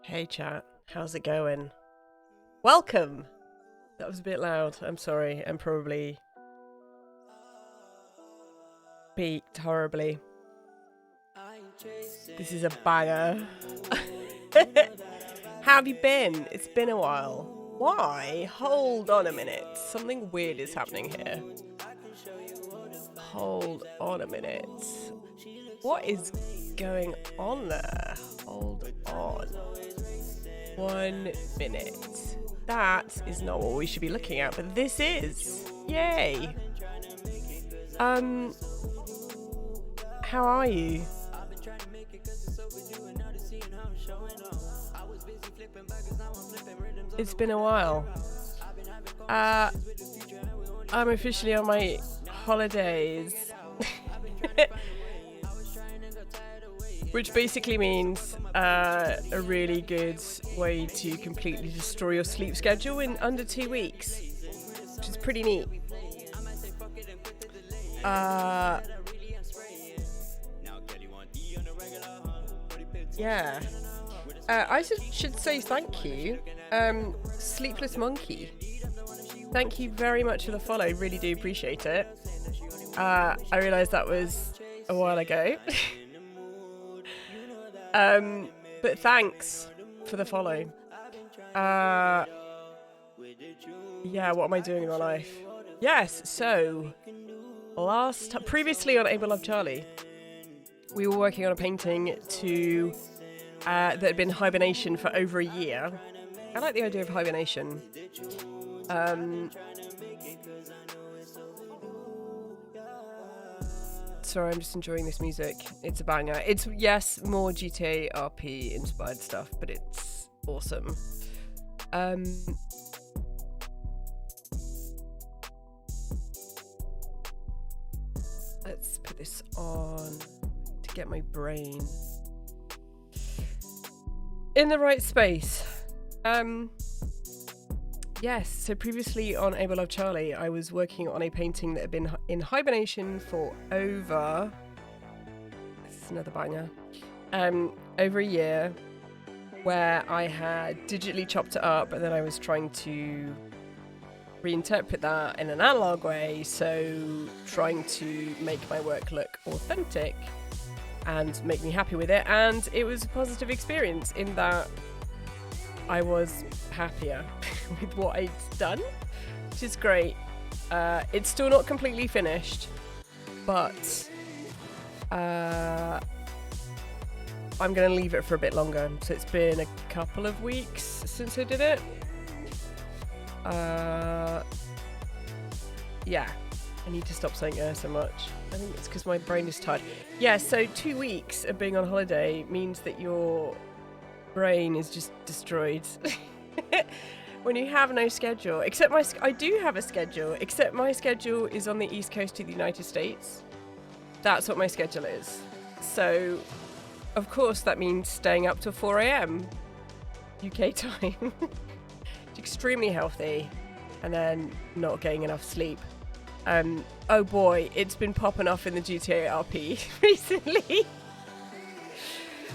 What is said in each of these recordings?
Hey chat, how's it going? Welcome! That was a bit loud, I'm sorry, and probably peaked horribly. This is a banger. How have you been? It's been a while. Why? Hold on a minute. Something weird is happening here. Hold on a minute. What is going on there? Hold on. 1 minute. That is not what we should be looking at, but this is. Yay. How are you? It's been a while. I'm officially on my holidays. Which basically means a really good way to completely destroy your sleep schedule in under 2 weeks, which is pretty neat. Yeah. I should say thank you, Sleepless Monkey. Thank you very much for the follow. Really do appreciate it. I realised that was a while ago. But thanks for the follow. Yeah, what am I doing in my life? Yes, so previously on Able Love Charlie, we were working on a painting that had been hibernation for over a year. I like the idea of hibernation. Sorry, I'm just enjoying this music. It's a banger. It's, yes, more GTA RP inspired stuff, but it's awesome. Let's put this on to get my brain in the right space. Yes, so previously on Able Love Charlie, I was working on a painting that had been in hibernation for over... This is another banger. Over a year, where I had digitally chopped it up, and then I was trying to reinterpret that in an analog way, so trying to make my work look authentic and make me happy with it, and it was a positive experience in that I was happier with what I'd done, which is great. It's still not completely finished, but I'm going to leave it for a bit longer. So it's been a couple of weeks since I did it. Yeah, I need to stop saying so much. I think it's because my brain is tired. Yeah, so 2 weeks of being on holiday means that your brain is just destroyed. When you have no schedule, except I do have a schedule, except my schedule is on the East Coast of the United States. That's what my schedule is. So, of course, that means staying up till 4 a.m. UK time. It's extremely healthy, and then not getting enough sleep. Oh boy, it's been popping off in the GTA RP recently.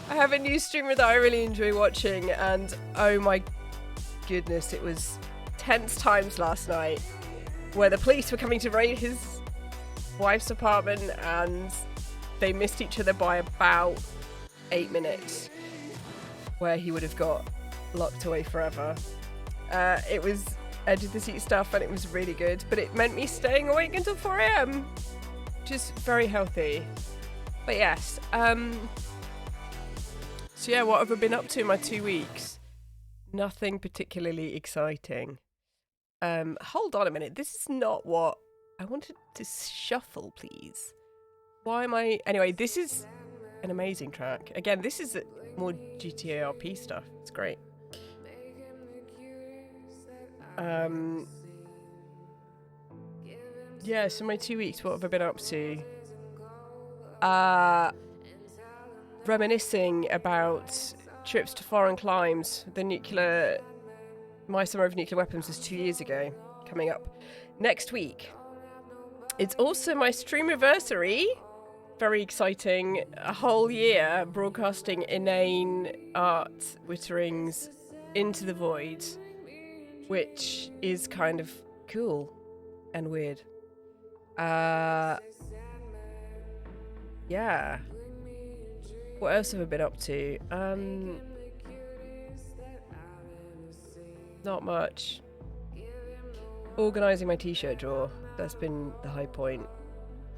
I have a new streamer that I really enjoy watching, and oh my goodness, it was tense times last night where the police were coming to raid his wife's apartment and they missed each other by about 8 minutes, where he would have got locked away forever. It was edge of the seat stuff, and it was really good, but it meant me staying awake until 4 a.m, which is very healthy. But yes, so yeah, what have I been up to in my 2 weeks? Nothing particularly exciting. Hold on a minute. This is not what I wanted to shuffle, please. Why am I... Anyway, this is an amazing track. Again, this is more GTA RP stuff. It's great. Yeah, so my 2 weeks, what have I been up to? Reminiscing about trips to foreign climes. My summer of nuclear weapons was 2 years ago, coming up next week. It's also my stream anniversary. very exciting. A whole year broadcasting inane art witterings into the void, which is kind of cool and weird. Yeah. What else have I been up to? Not much. Organising my t-shirt drawer. That's been the high point,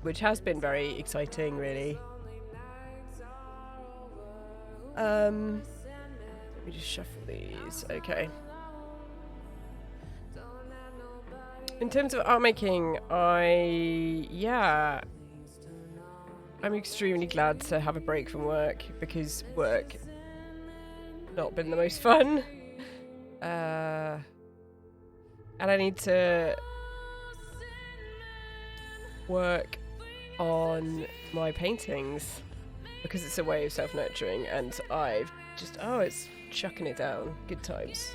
which has been very exciting, really. Let me just shuffle these. Okay. In terms of art making, I'm extremely glad to have a break from work, because work not been the most fun. And I need to work on my paintings because it's a way of self-nurturing, and I've just, it's chucking it down. Good times.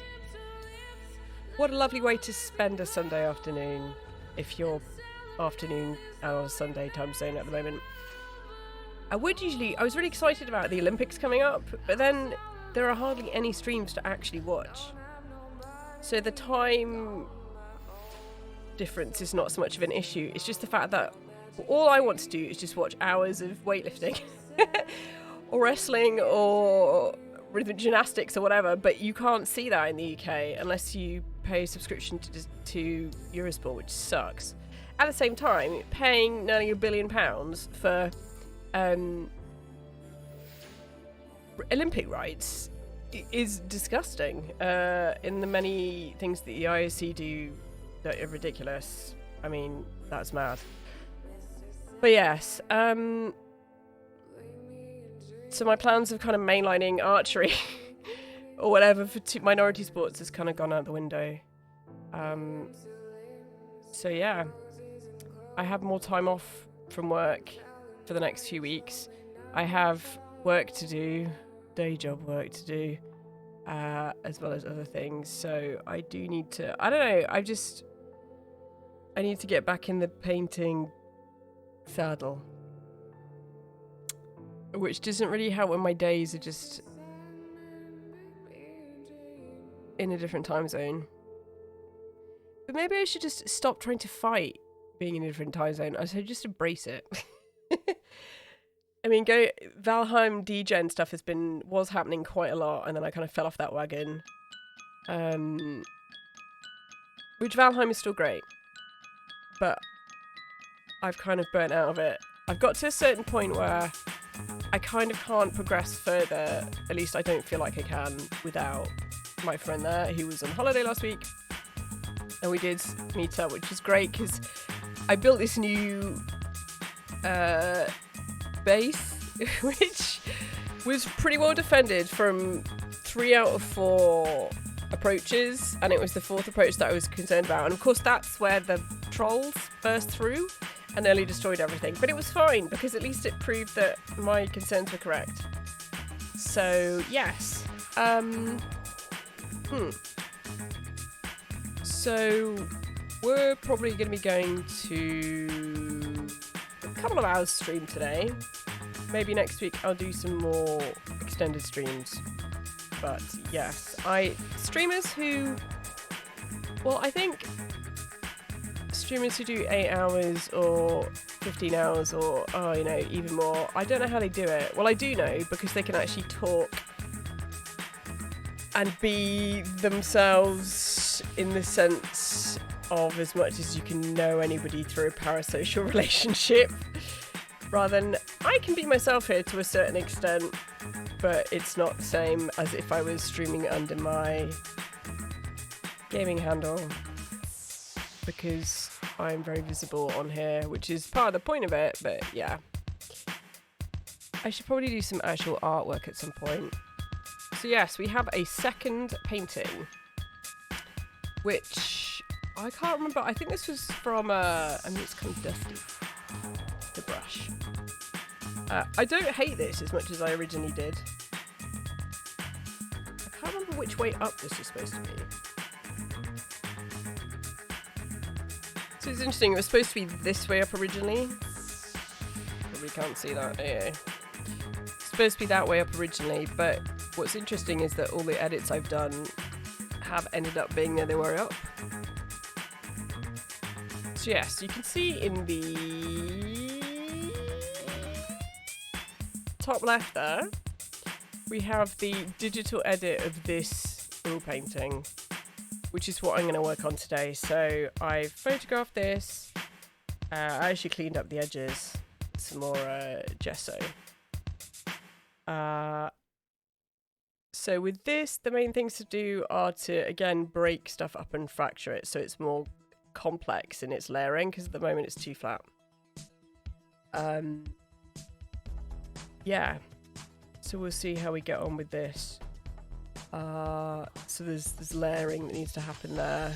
What a lovely way to spend a Sunday afternoon if you're afternoon or Sunday time zone at the moment. I was really excited about the Olympics coming up, but then there are hardly any streams to actually watch. So the time difference is not so much of an issue. It's just the fact that all I want to do is just watch hours of weightlifting or wrestling or rhythmic gymnastics or whatever, but you can't see that in the UK unless you pay a subscription to Eurosport, which sucks. At the same time, paying nearly £1 billion for Olympic rights is disgusting. In the many things that the IOC do that are ridiculous. I mean, that's mad. But yes, so my plans of kind of mainlining archery or whatever for minority sports has kind of gone out the window. So yeah, I have more time off from work for the next few weeks. I have work to do, day job work to do, as well as other things. So I do need to, I don't know, I need to get back in the painting saddle, which doesn't really help when my days are just in a different time zone. But maybe I should just stop trying to fight being in a different time zone. I should just embrace it. I mean, Valheim degen stuff was happening quite a lot, and then I kind of fell off that wagon. Which Valheim is still great, but I've kind of burnt out of it. I've got to a certain point where I kind of can't progress further. At least I don't feel like I can without my friend there, who was on holiday last week, and we did meet up, which was great because I built this new base, which was pretty well defended from 3 out of 4 approaches, and it was the 4th approach that I was concerned about. And of course, that's where the trolls burst through and nearly destroyed everything. But it was fine because at least it proved that my concerns were correct. So yes, So we're probably going to be going to a couple of hours stream today. Maybe next week I'll do some more extended streams. But yes, streamers who do 8 hours or 15 hours or even more, I don't know how they do it. Well, I do know, because they can actually talk and be themselves in the sense of as much as you can know anybody through a parasocial relationship, rather than I can be myself here to a certain extent, but it's not the same as if I was streaming under my gaming handle, because I'm very visible on here, which is part of the point of it. But yeah, I should probably do some actual artwork at some point. So yes, we have a second painting, which I can't remember. I think this was from it's kind of dusty, the brush. I don't hate this as much as I originally did. I can't remember which way up this is supposed to be. So it's interesting, it was supposed to be this way up originally, but probably can't see that. Yeah. It's supposed to be that way up originally, but what's interesting is that all the edits I've done have ended up being the other way up. So yes, you can see in the top left there, we have the digital edit of this oil painting, which is what I'm going to work on today. So I photographed this. I actually cleaned up the edges, some more gesso. So with this, the main things to do are to, again, break stuff up and fracture it so it's more complex in its layering, because at the moment it's too flat. Yeah. So we'll see how we get on with this. So there's layering that needs to happen there.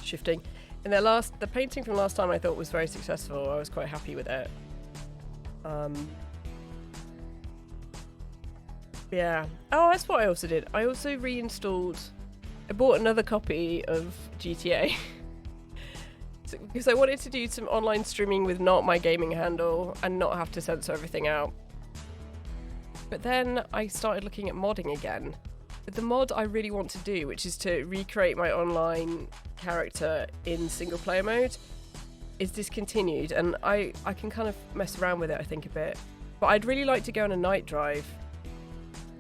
Shifting. And the painting from last time I thought was very successful. I was quite happy with it. Yeah. Oh, that's what I also did. I also reinstalled... I bought another copy of GTA. Because I wanted to do some online streaming with not my gaming handle and not have to censor everything out. But then I started looking at modding again. But the mod I really want to do, which is to recreate my online character in single player mode, is discontinued. And I can kind of mess around with it, I think, a bit. But I'd really like to go on a night drive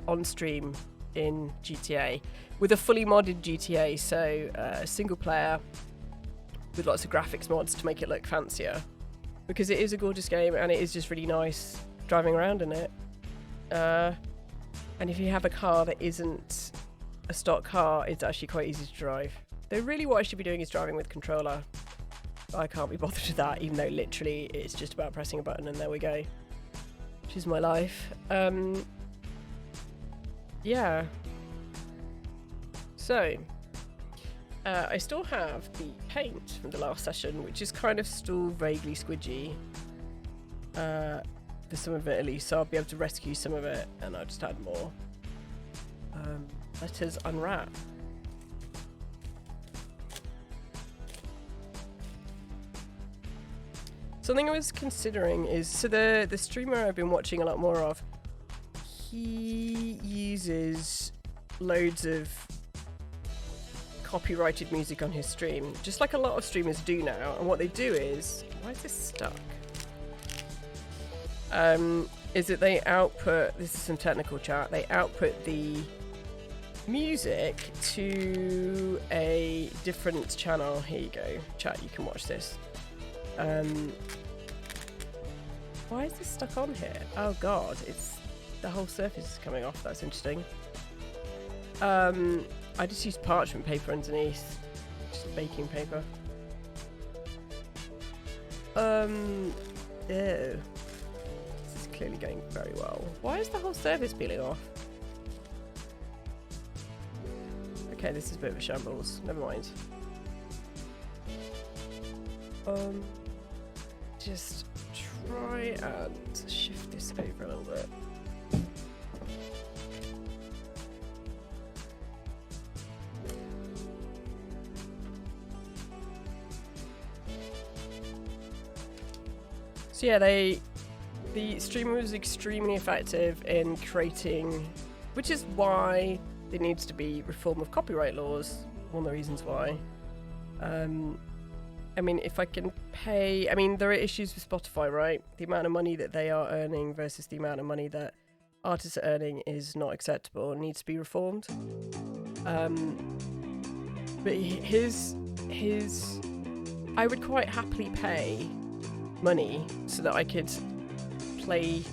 on stream in GTA with a fully modded GTA, so single player with lots of graphics mods to make it look fancier, because it is a gorgeous game and it is just really nice driving around in it. And if you have a car that isn't a stock car, it's actually quite easy to drive. Though really what I should be doing is driving with controller. I can't be bothered with that, even though literally it's just about pressing a button and there we go. Which is my life. Yeah. So, I still have the paint from the last session, which is kind of still vaguely squidgy. For some of it at least, so I'll be able to rescue some of it and I'll just add more. Let us unwrap. Something I was considering is, so the streamer I've been watching a lot more of, he uses loads of copyrighted music on his stream, just like a lot of streamers do now. And what they do is, why is this stuck? Is that they output, this is some technical chat, they output the music to a different channel. Here you go, chat, you can watch this. Why is this stuck on here? Oh god, it's the whole surface is coming off. That's interesting. I just used parchment paper underneath, just baking paper. Ew. This is clearly going very well. Why is the whole surface peeling off? Okay, this is a bit of a shambles. Never mind. Just try and shift this over a little bit. So yeah, the streamer was extremely effective in creating, which is why there needs to be reform of copyright laws. One of the reasons why. I mean, if I can pay... I mean, there are issues with Spotify, right? The amount of money that they are earning versus the amount of money that artists are earning is not acceptable and needs to be reformed. But his... I would quite happily pay money so that I could play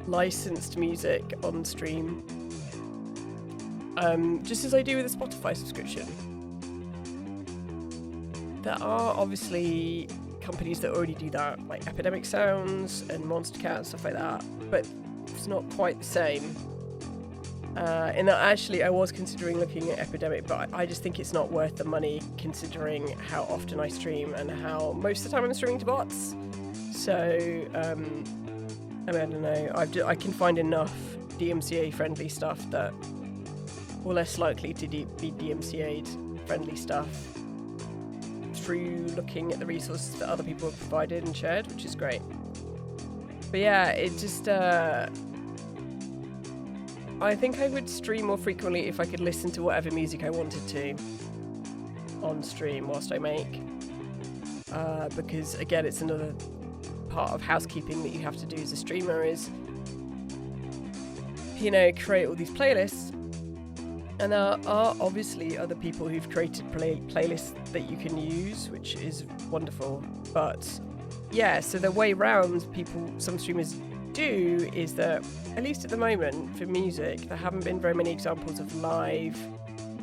licensed music on stream. Just as I do with a Spotify subscription. There are obviously companies that already do that, like Epidemic Sounds and Monster Cat and stuff like that, but it's not quite the same. In that actually I was considering looking at Epidemic, but I just think it's not worth the money considering how often I stream and how most of the time I'm streaming to bots. So, I mean, I don't know, I can find enough DMCA friendly stuff that, or less likely to be DMCA'd friendly stuff, through looking at the resources that other people have provided and shared, which is great. But yeah, it just, I think I would stream more frequently if I could listen to whatever music I wanted to on stream whilst I make. Because again, it's another part of housekeeping that you have to do as a streamer is, you know, create all these playlists. And there are obviously other people who've created playlists that you can use, which is wonderful. But yeah, so the way round some streamers do is that, at least at the moment for music, there haven't been very many examples of live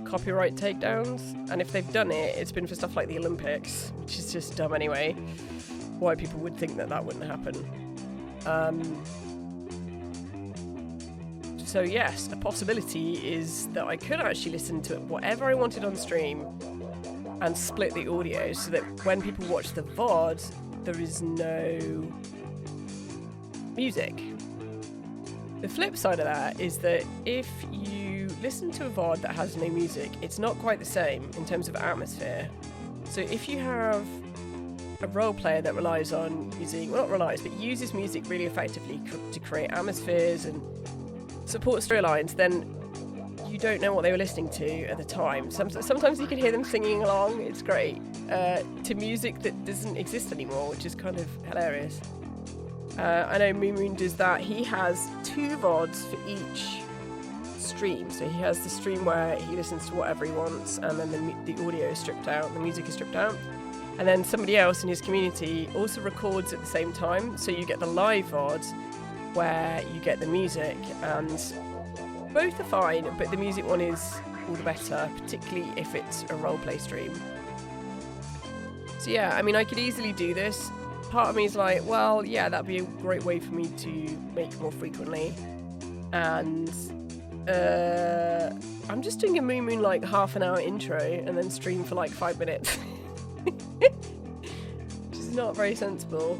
copyright takedowns. And if they've done it, it's been for stuff like the Olympics, which is just dumb anyway. Why people would think that wouldn't happen. So yes, a possibility is that I could actually listen to whatever I wanted on stream and split the audio so that when people watch the VOD, there is no music. The flip side of that is that if you listen to a VOD that has no music, it's not quite the same in terms of atmosphere. So if you have a role player that relies on using, well, not relies, but uses music really effectively to create atmospheres and support storylines, then you don't know what they were listening to at the time. Sometimes you can hear them singing along, it's great, to music that doesn't exist anymore, which is kind of hilarious. I know Moon does that. He has 2 VODs for each stream. So he has the stream where he listens to whatever he wants, and then the audio is stripped out, the music is stripped out. And then somebody else in his community also records at the same time, so you get the live VOD where you get the music, and both are fine, but the music one is all the better, particularly if it's a roleplay stream. So yeah, I mean, I could easily do this. Part of me is like, well, yeah, that'd be a great way for me to make more frequently. And I'm just doing a Moon like half an hour intro and then stream for like 5 minutes. Which is not very sensible.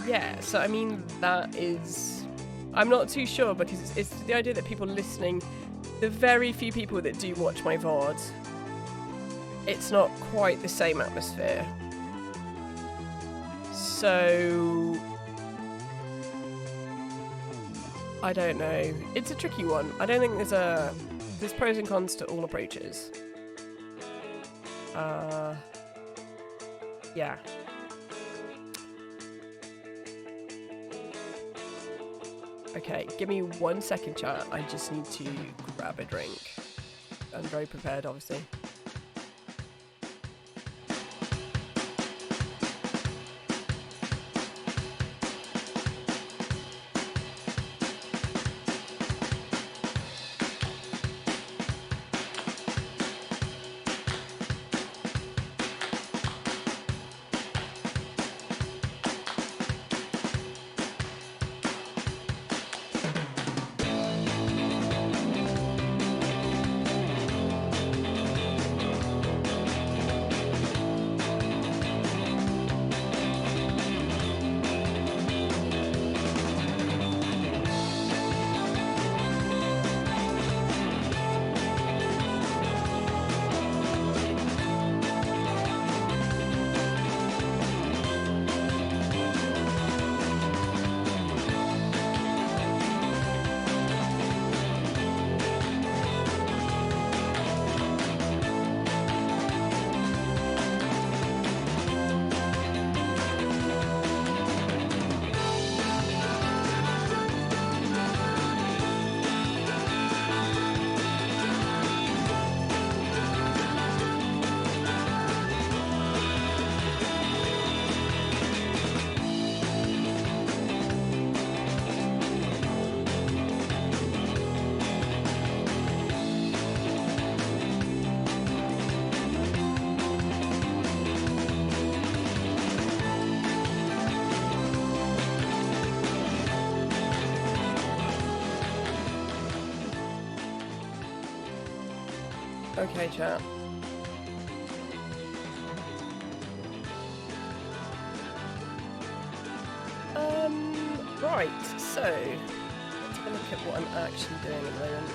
Yeah, so I mean, that is... I'm not too sure, because it's the idea that people listening, the very few people that do watch my VOD, it's not quite the same atmosphere. So... I don't know. It's a tricky one. I don't think there's pros and cons to all approaches. Yeah. Okay, give me 1 second, chat. I just need to grab a drink. I'm very prepared, obviously. Okay, chat. Right, so let's have a look at what I'm actually doing at the moment.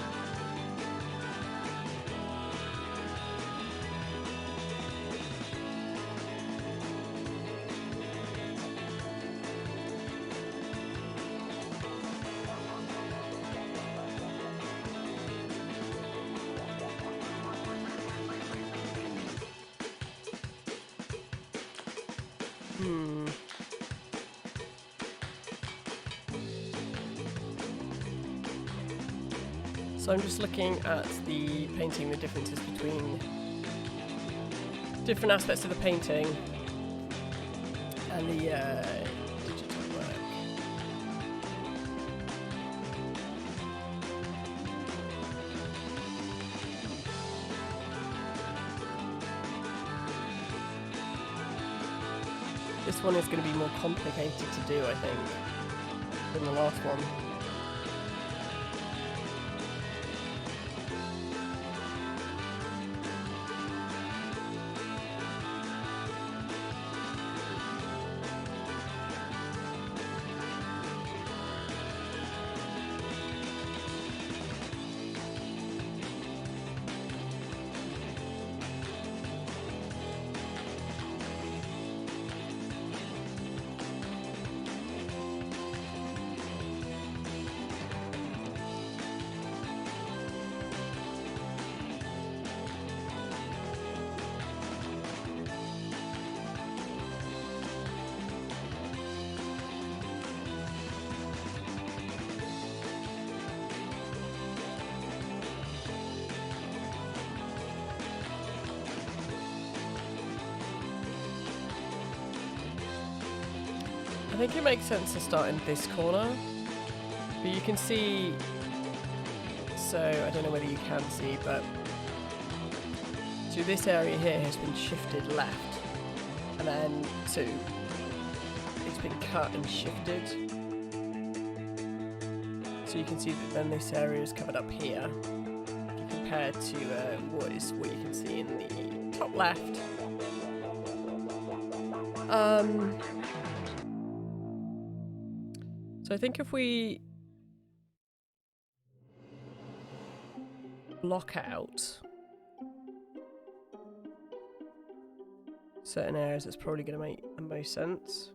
Hmm. So I'm just looking at the painting, the differences between different aspects of the painting and the digital work. This one is going to be more complicated to do, I think, than the last one. I think it makes sense to start in this corner, but you can see, so I don't know whether you can see, but so this area here has been shifted left, and then so it's been cut and shifted, so you can see that then this area is covered up here compared to what you can see in the top left. So I think if we block out certain areas, that's probably going to make the most sense.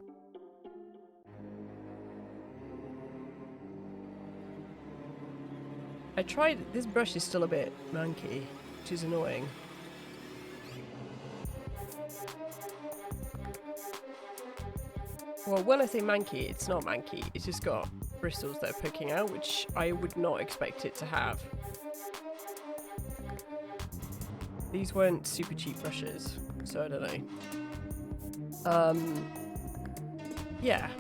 I tried, this brush is still a bit manky, which is annoying. Well, when I say manky, it's not manky, it's just got bristles that are poking out, which I would not expect it to have. These weren't super cheap brushes, so I don't know. Yeah.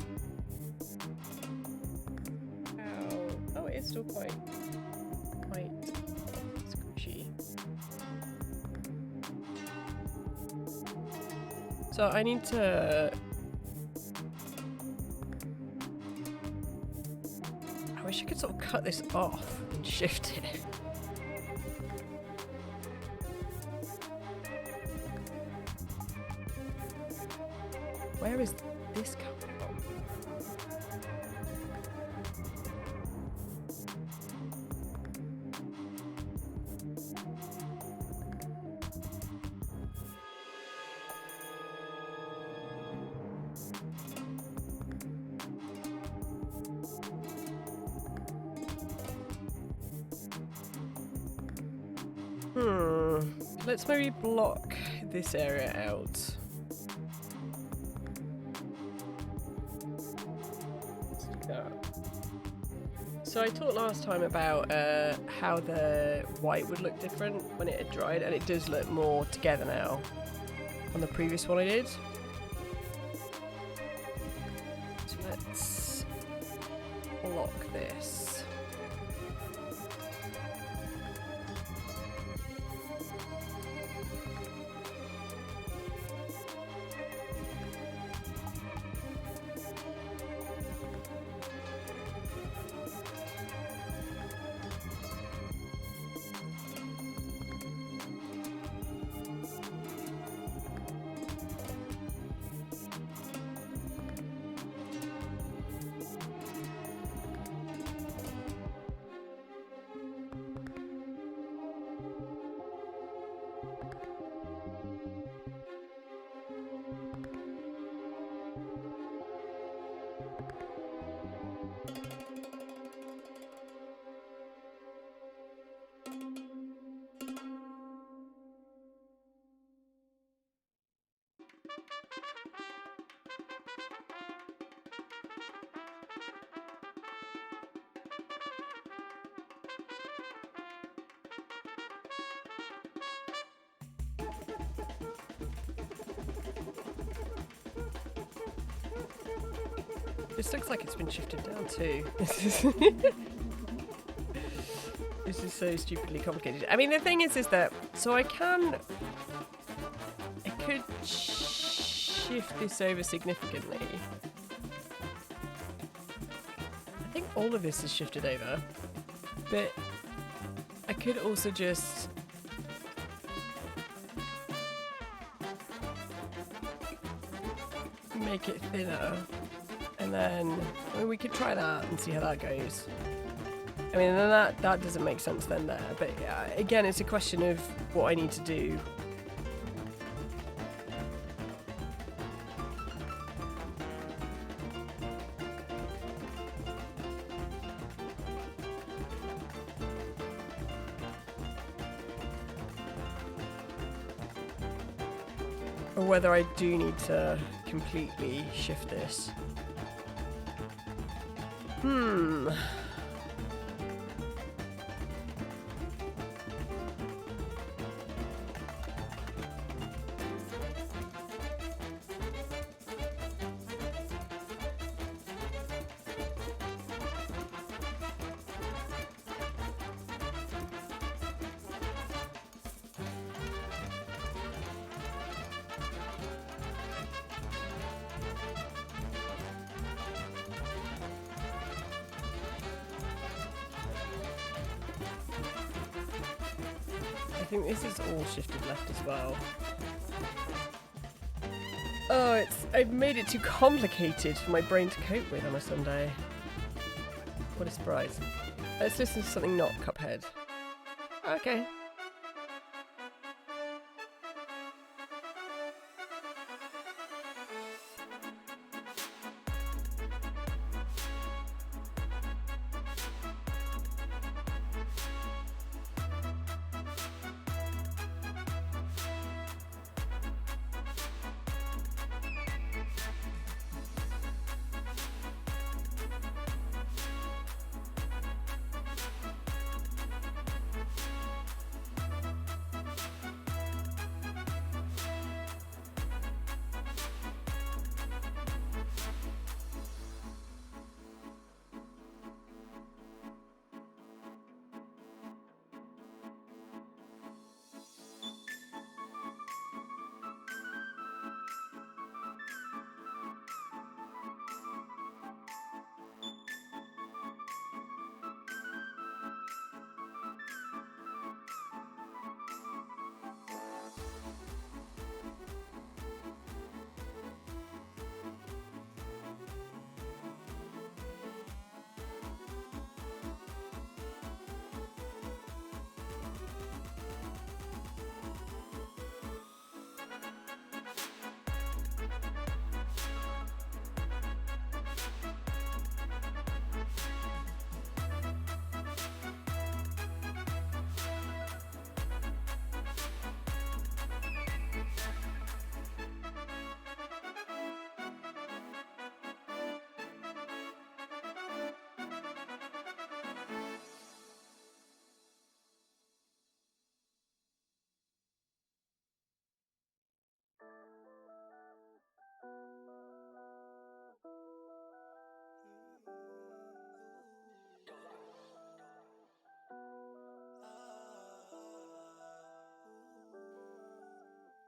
Oh, it is still quite squishy. So I need to... I wish I could sort of cut this off and shift it. Where is this coming from? Let's maybe block this area out. So I talked last time about how the white would look different when it had dried, and it does look more together now on the previous one I did. So let's block this. This looks like it's been shifted down too. This is so stupidly complicated. I mean, the thing is that, so I could shift this over significantly. I think all of this is shifted over, but I could also just make it thinner, and then we could try that and see how that goes. I mean, then that doesn't make sense then there, but again, it's a question of what I need to do. Or whether I do need to completely shift this. I think this is all shifted left as well. Oh, I've made it too complicated for my brain to cope with on a Sunday. What a surprise. Let's listen to something not Cuphead. Okay.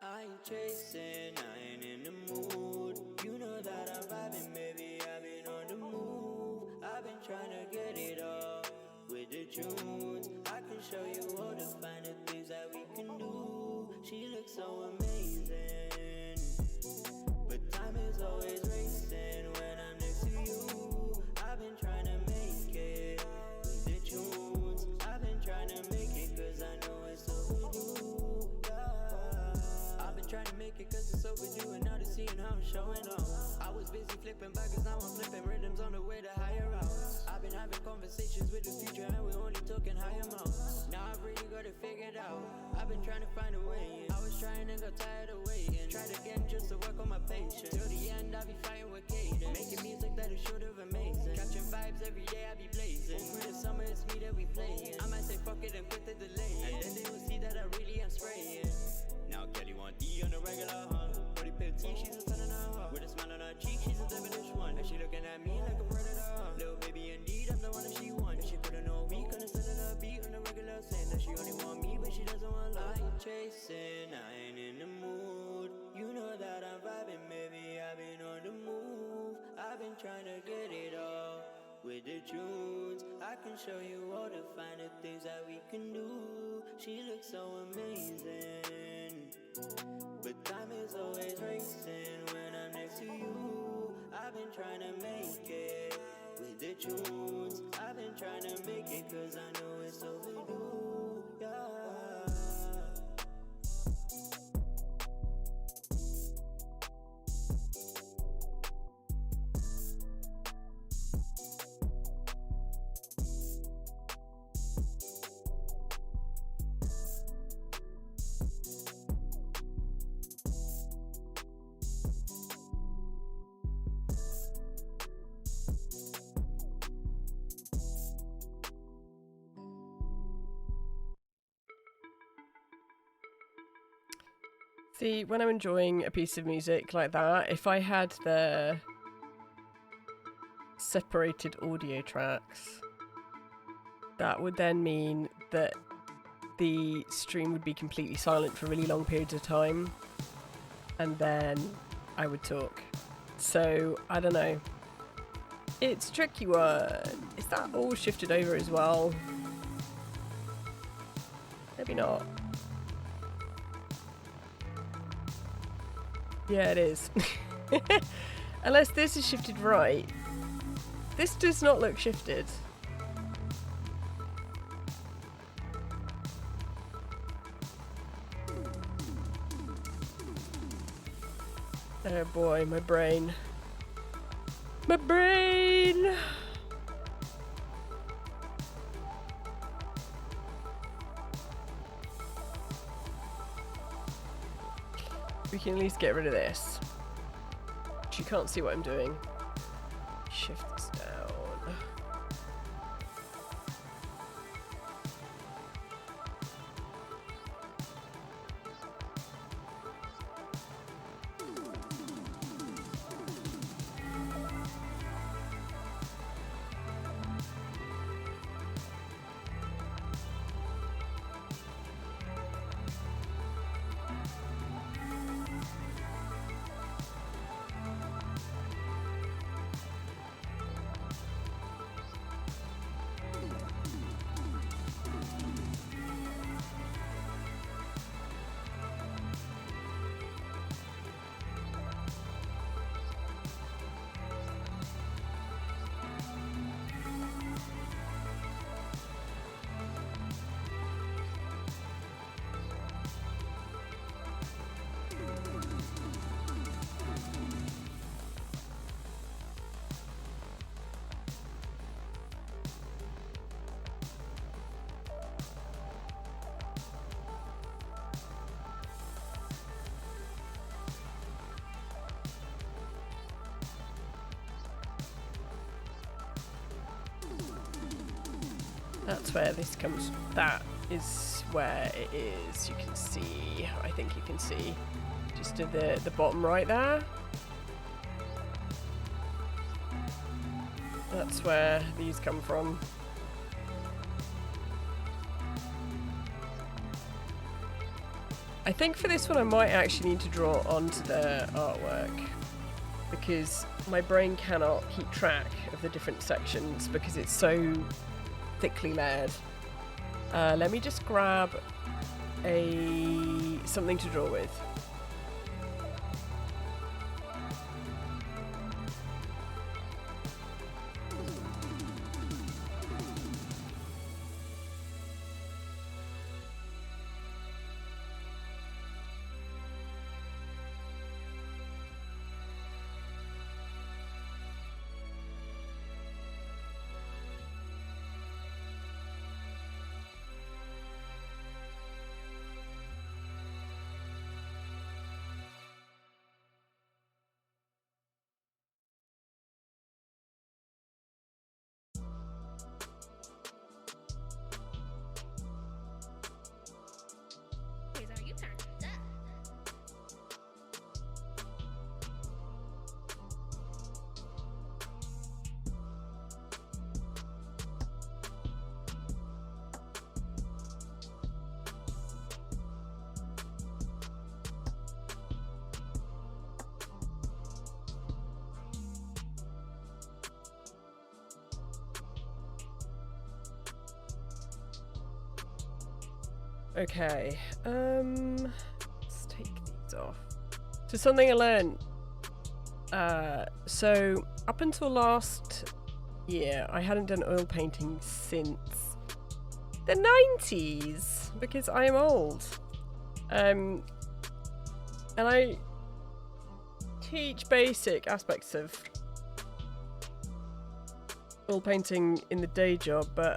I ain't chasing, I ain't in the mood. You know that I'm vibing, baby, I've been on the move. I've been trying to get it all with the tunes. I can show you all the finer things that we can do. She looks so amazing, but time is always racing when I'm next to you. I've been trying to make it with the tunes. I've been trying to make it cause I know it's overdue. I've been trying to make it cause it's overdue, and now they're seeing how I'm showing off. I was busy flipping backers, now I'm flipping rhythms on the way to higher ups. I've been having conversations with the future and we're only talking higher amounts. Now I've really got it figured out. I've been trying to find a way in. I was trying and got tired of waiting. Tried again just to work on my patience. Till the end I'll be fighting with cadence, making music that is short of amazing. Catching vibes every day I be blazing. Over the summer it's me that we playing. I might say fuck it and quit the delay, and then they will see that I really am spraying. Now Kelly want D on the regular, huh? 40 15, she's a son in her heart. With a smile on her cheek, she's a devilish saying that she only want me, but she doesn't want love. I ain't chasing, I ain't in the mood. You know that I'm vibing, maybe I've been on the move. I've been trying to get it all with the tunes. I can show you all the finer things that we can do. She looks so amazing, but time is always racing when I'm next to you. I've been trying to make it with the tunes. I've been trying to make it cause I know it's overdue, yeah. See, when I'm enjoying a piece of music like that, if I had the separated audio tracks, that would then mean that the stream would be completely silent for really long periods of time, and then I would talk. So, I don't know. It's a tricky one. Is that all shifted over as well? Maybe not. Yeah, it is. Unless this is shifted right. This does not look shifted. Oh boy, my brain. My brain! We can at least get rid of this. She can't see what I'm doing. Shift this down. That's where this comes. That is where it is. You can see. I think you can see. Just to the bottom right there. That's where these come from. I think for this one I might actually need to draw onto the artwork, because my brain cannot keep track of the different sections because it's so thickly layered. Let me just grab something to draw with. Okay. Let's take these off. So something I learned. So up until last year, I hadn't done oil painting since the 90s because I am old. And I teach basic aspects of oil painting in the day job, but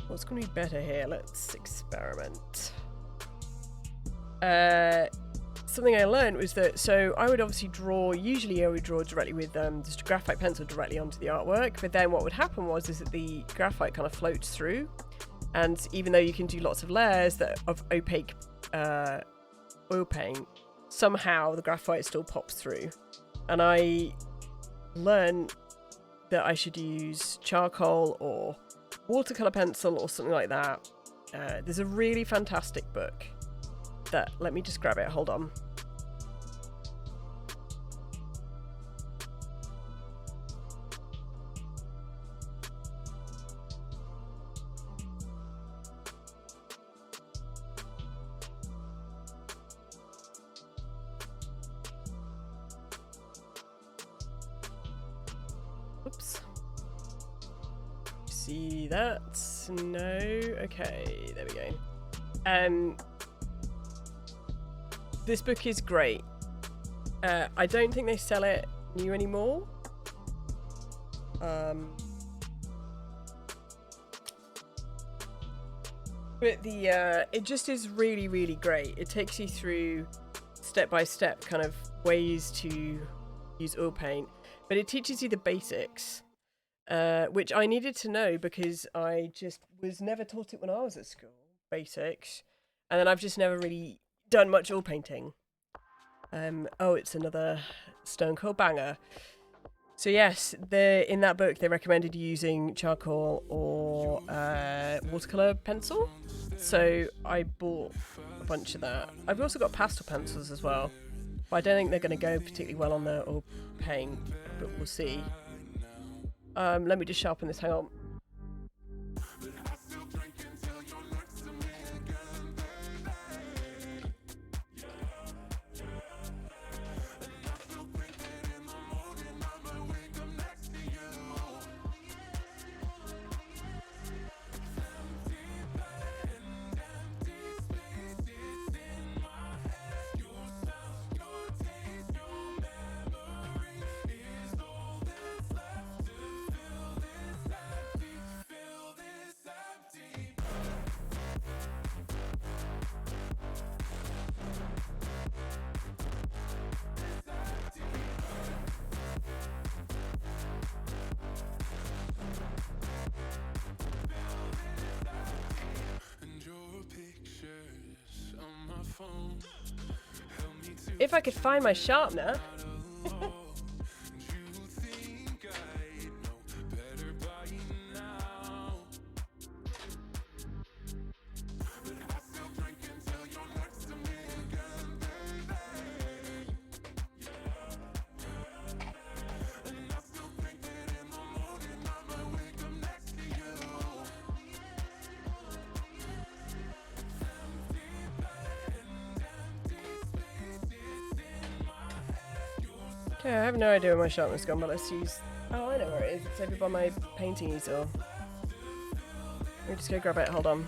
what's going to be better here? Let's experiment. Something I learned was that, so I would obviously usually I would draw directly with just a graphite pencil directly onto the artwork, but then what would happen is that the graphite kind of floats through, and even though you can do lots of layers of opaque oil paint, somehow the graphite still pops through. And I learned that I should use charcoal or watercolor pencil or something like that. There's a really fantastic book that, let me just grab it, hold on. Oops. See that? No. Okay, there we go. This book is great. I don't think they sell it new anymore. But it just is really, really great. It takes you through step by step kind of ways to use oil paint, but it teaches you the basics, which I needed to know because I just was never taught it when I was at school. Basics, and then I've just never really done much oil painting. Oh, it's another Stone Cold banger. So yes, in that book they recommended using charcoal or watercolor pencil. So I bought a bunch of that. I've also got pastel pencils as well, but I don't think they're going to go particularly well on the oil paint, but we'll see. Let me just sharpen this, hang on. If I could find my sharpener. Okay, I have no idea where my sharpener's gone, but let's use... Oh, I know where it is. It's over by my painting easel. Let me just go grab it. Hold on.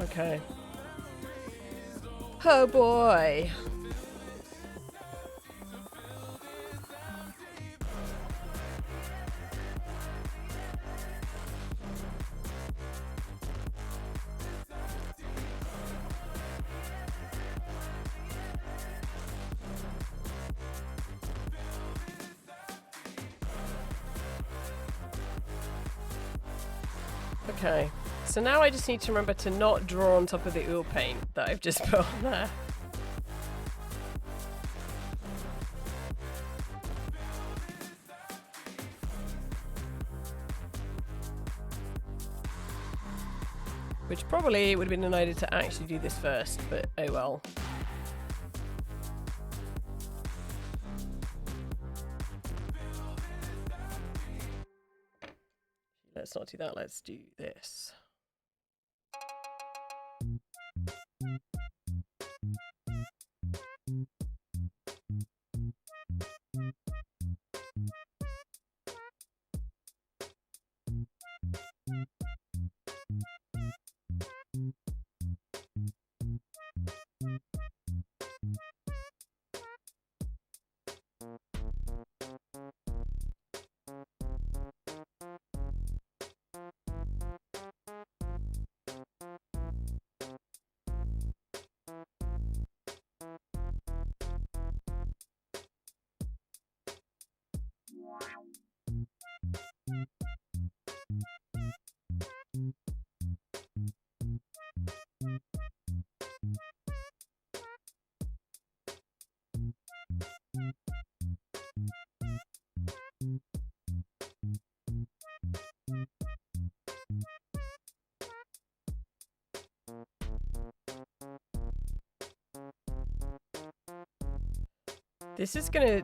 Okay. Oh boy. Okay, so now I just need to remember to not draw on top of the oil paint that I've just put on there. Which probably would have been an idea to actually do this first, but oh well. Let's not do that, let's do this.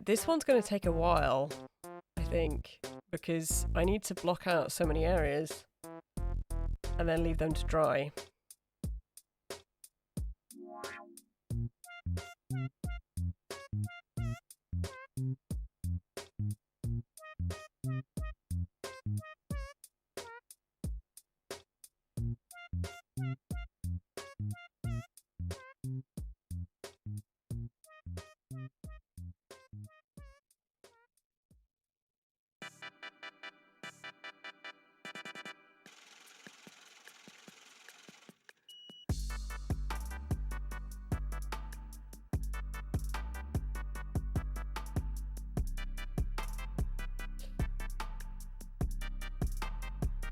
This one's gonna take a while, I think, because I need to block out so many areas and then leave them to dry.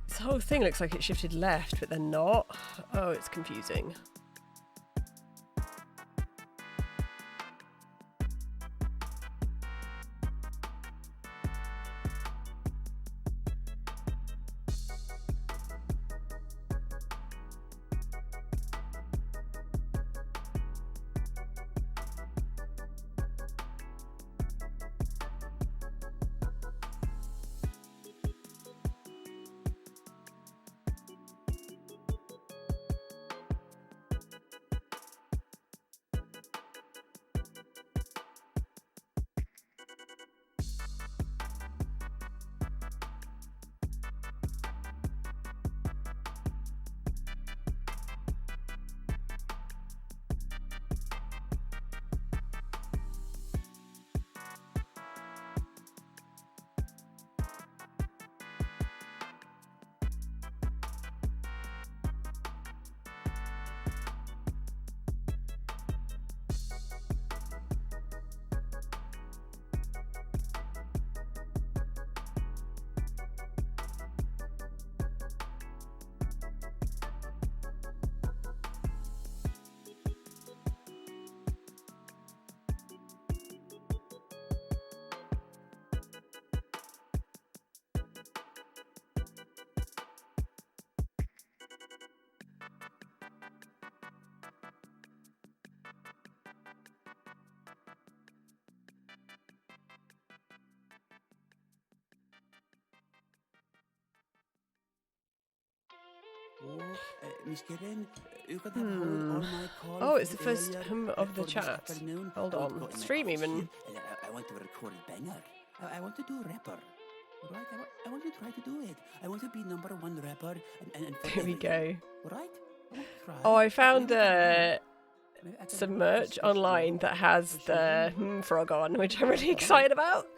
This whole thing looks like it shifted left, but then not. Oh, it's confusing. Oh, it's the first hum of the chat. Hold on. Stream even. I want to record a banger. I want to do a rapper. Right? I want to try to do it. I want to be #1 rapper. And Here we go. Right? Oh, I found some merch online that has the frog on, which I'm really excited about.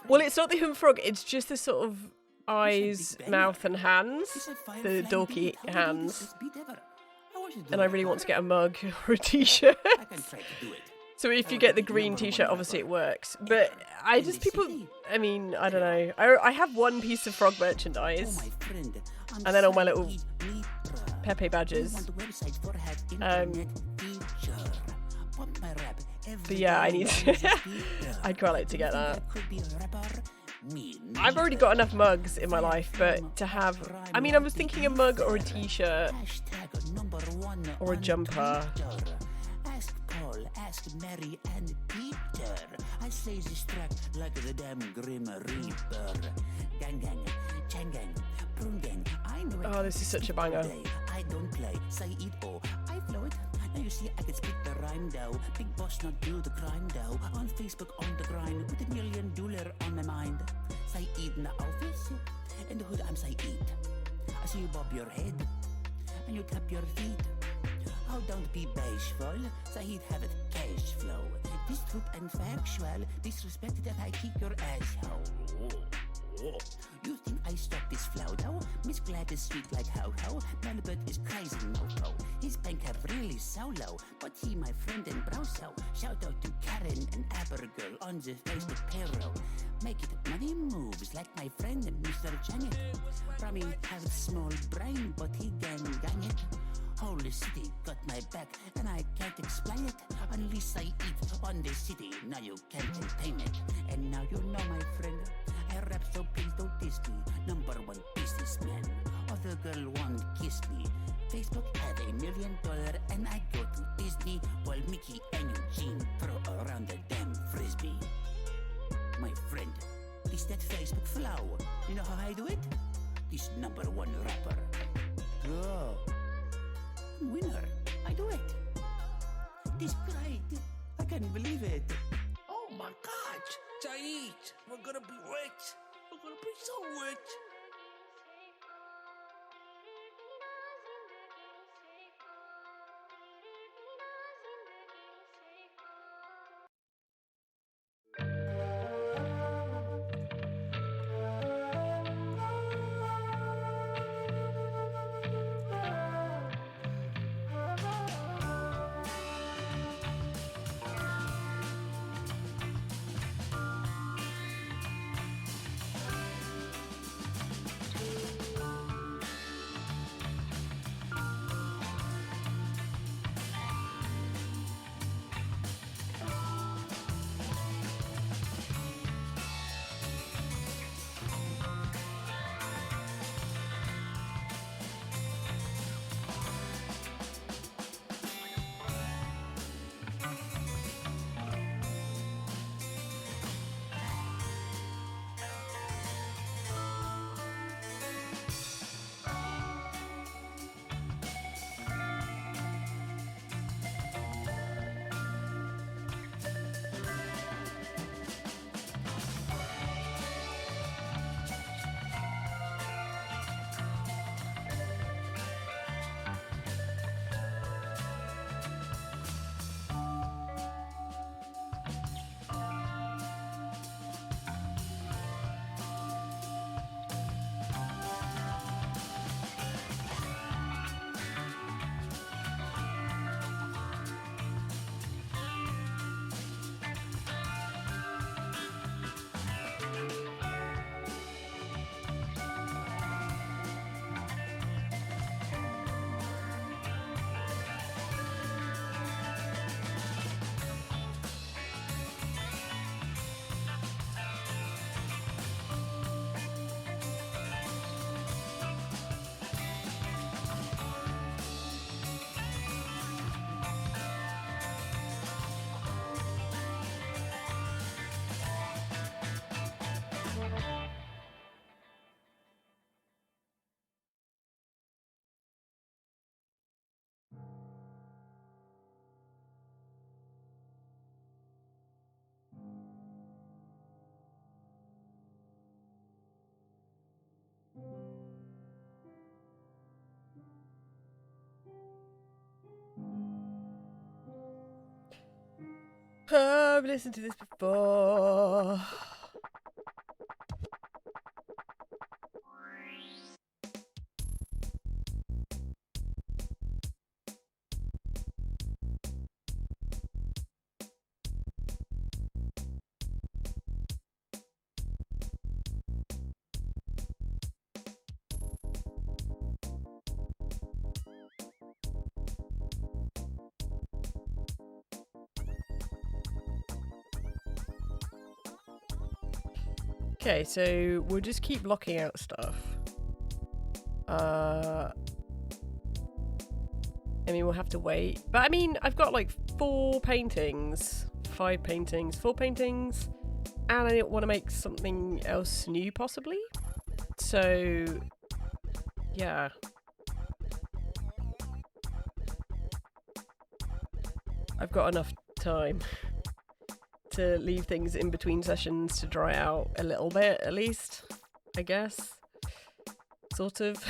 Well, it's not the frog, it's just the sort of eyes, mouth and hands, the dorky hands. And I really want to get a mug or a t-shirt. I can try to do it. So if you get the green t-shirt, obviously it works. But I just I mean, I don't know. I have one piece of frog merchandise, and then all my little Pepe badges. But yeah, I need to I'd quite like to get that. I've already got enough mugs in my life, but to have... I mean, I was thinking a mug or a t-shirt or a jumper. Ask Paul, ask Mary and Peter. I say this track like the damn Grim Reaper. Gang gang, Chang gang, Prune gang. I know it. Oh, this is such a banger. I don't play, say it or I flow it. Now you see I can spit the rhyme though. Big boss not do the crime though. On Facebook on the grind with $1 million on my mind. Say it in the office. In the hood I'm say it. I see you bob your head and you tap your feet. Oh, don't be bashful, so he'd have it cash flow. This truth and factual, disrespect that I kick your asshole. You think I stop this flow though? Miss Glad is sweet like ho-ho. Melbert is crazy mofo. His bank have really so low, but he my friend and bro so. Shout out to Karen and Abergirl on the Facebook payroll. Make it money moves like my friend Mr. Janet. Rami has a small brain, but he gang it. Holy city got my back, and I can't explain it unless I eat on the city. Now you can't contain it, and now you know, my friend. I rap so please don't diss me. #1 businessman. Other girl won't kiss me. Facebook have $1 million, and I go to Disney while Mickey and Eugene throw around the damn frisbee. My friend, this that Facebook flow. You know how I do it? This #1 rapper. Oh. Winner, I do it. This great. I can't believe it. Oh my God, Saeed, we're gonna be rich. We're gonna be so rich. I've listened to this before. Okay, so we'll just keep blocking out stuff. I mean, we'll have to wait. But I mean, I've got like 4 paintings, 5 paintings, 4 paintings, and I didn't want to make something else new, possibly. So, yeah. I've got enough time to leave things in between sessions to dry out a little bit, at least, I guess. Sort of.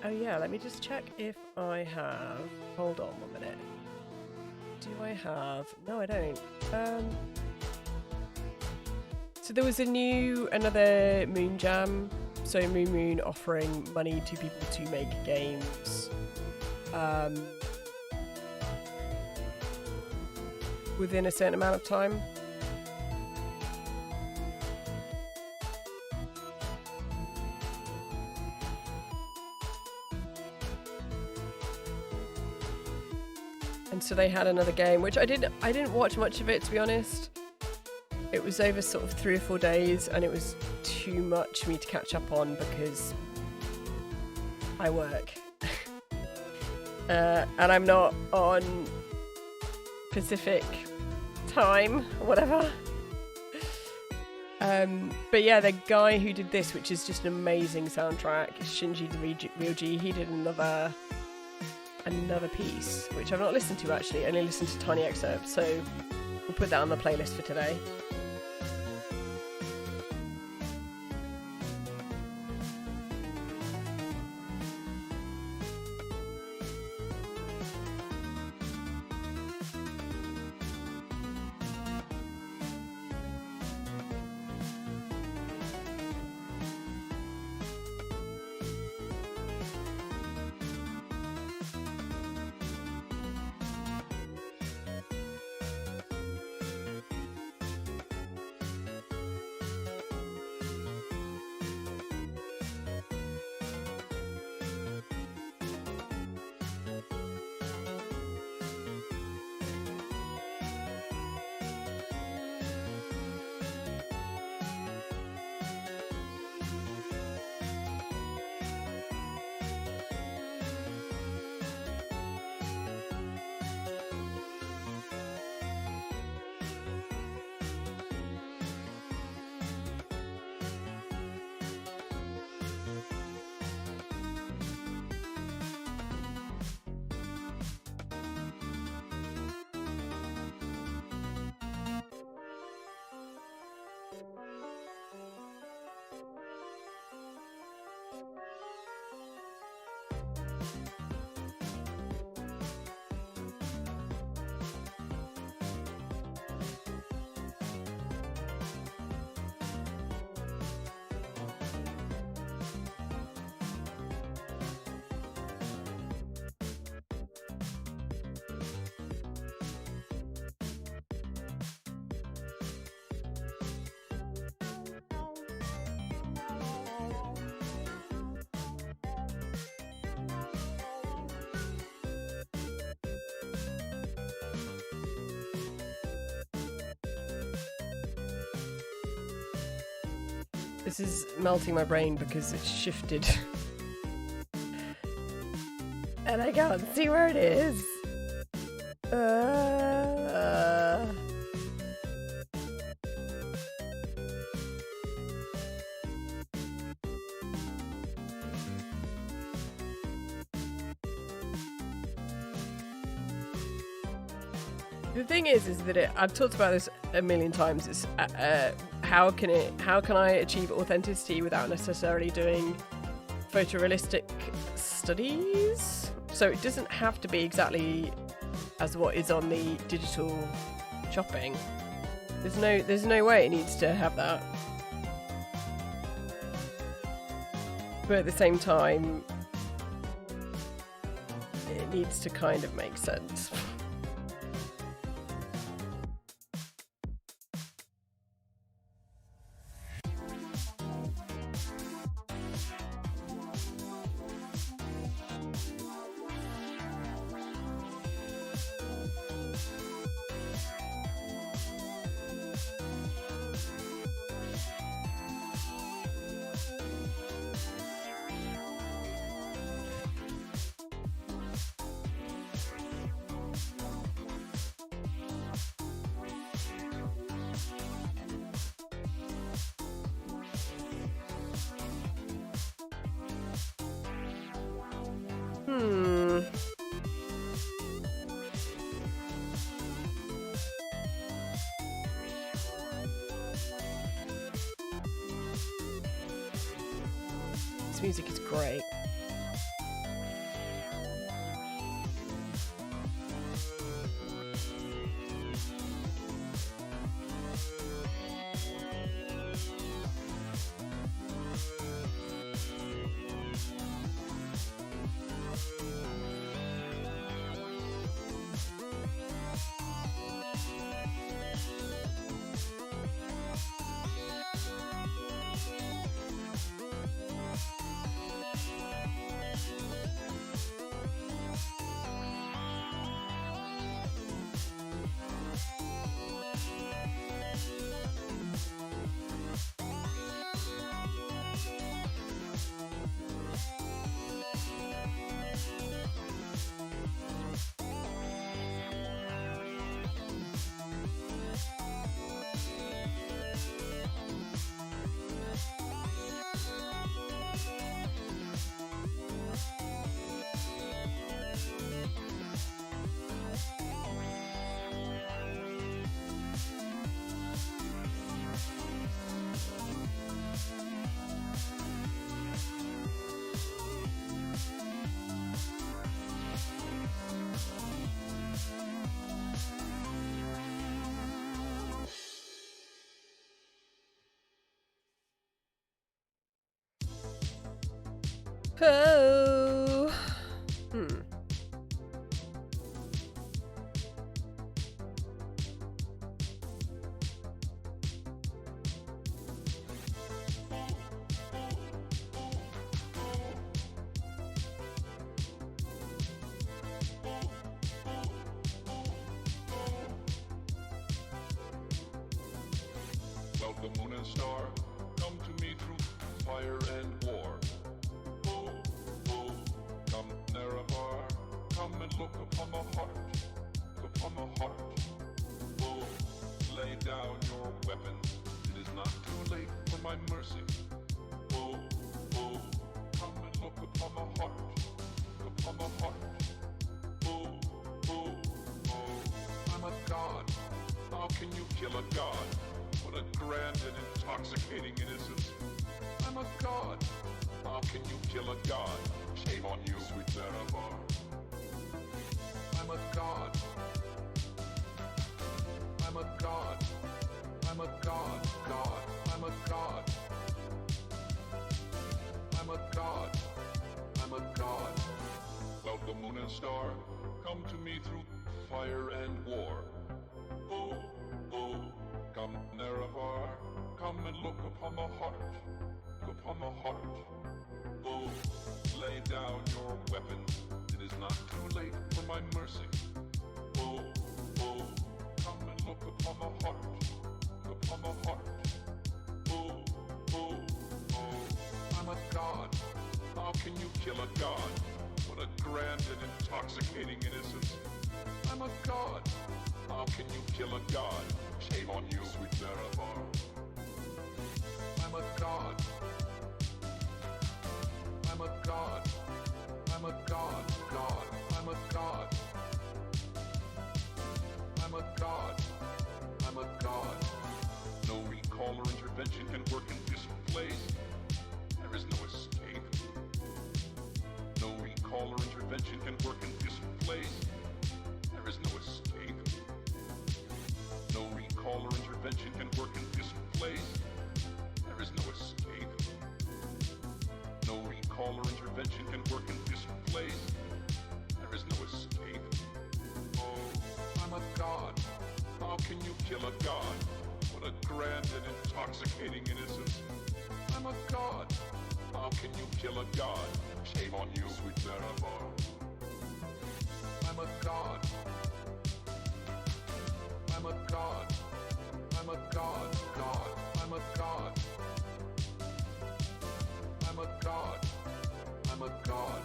Oh yeah, let me just check if I have... Hold on 1 minute. Do I have... No, I don't. So there was another Moon Jam. So Moon offering money to people to make games. Within a certain amount of time. And so they had another game, which I didn't watch much of it, to be honest. It was over sort of 3 or 4 days, and it was too much for me to catch up on because I work. And I'm not on Pacific time, or whatever. But yeah, the guy who did this, which is just an amazing soundtrack, Shinji Ryoji, he did another piece, which I've not listened to actually, I only listened to tiny excerpts, so we'll put that on the playlist for today. This is melting my brain because it's shifted. And I can't see where it is. The thing is that I've talked about this a million times. It's how can I achieve authenticity without necessarily doing photorealistic studies? So it doesn't have to be exactly as what is on the digital shopping. There's no way it needs to have that. But at the same time, it needs to kind of make sense. This music is great. Oh. Welcome, moon and star, come to me through fire and war. Oh, oh, come nearer far, come and look upon the heart, Oh, lay down your weapons, it is not too late for my mercy. Oh, oh, come and look upon the heart, Oh, oh, oh, I'm a god, how can you kill a god? What a grand and intoxicating innocence. I'm a god. How can you kill a god? Shame on you, sweet Zarabar. I'm a god. I'm a god. I'm a god. God. I'm a god. I'm a god. I'm a god. Welcome, moon and star. Come to me through fire and war. Oh, oh. Come nearer far, come and look upon the heart, Oh, lay down your weapons, it is not too late for my mercy. Oh, oh, come and look upon the heart, Oh, oh, kill a god? What a grand and intoxicating innocence. I'm a god. How can you kill a god? Shame on you, sweet Marabar. I'm a god. I'm a god. I'm a god. God. I'm a god. I'm a god. I'm a god. No recall or intervention can work in this place. There is no escape. No recall or intervention can work in this place. There is no escape. No recall or intervention can work in this place. There is no escape. No recall or intervention can work in this place. There is no escape. Oh, I'm a god. How can you kill a god? What a grand and intoxicating innocence. I'm a god. How can you kill a god? Shame on you, sweet Marabar. I'm a god. I'm a god. I'm a god. God. I'm a god. I'm a god. I'm a god.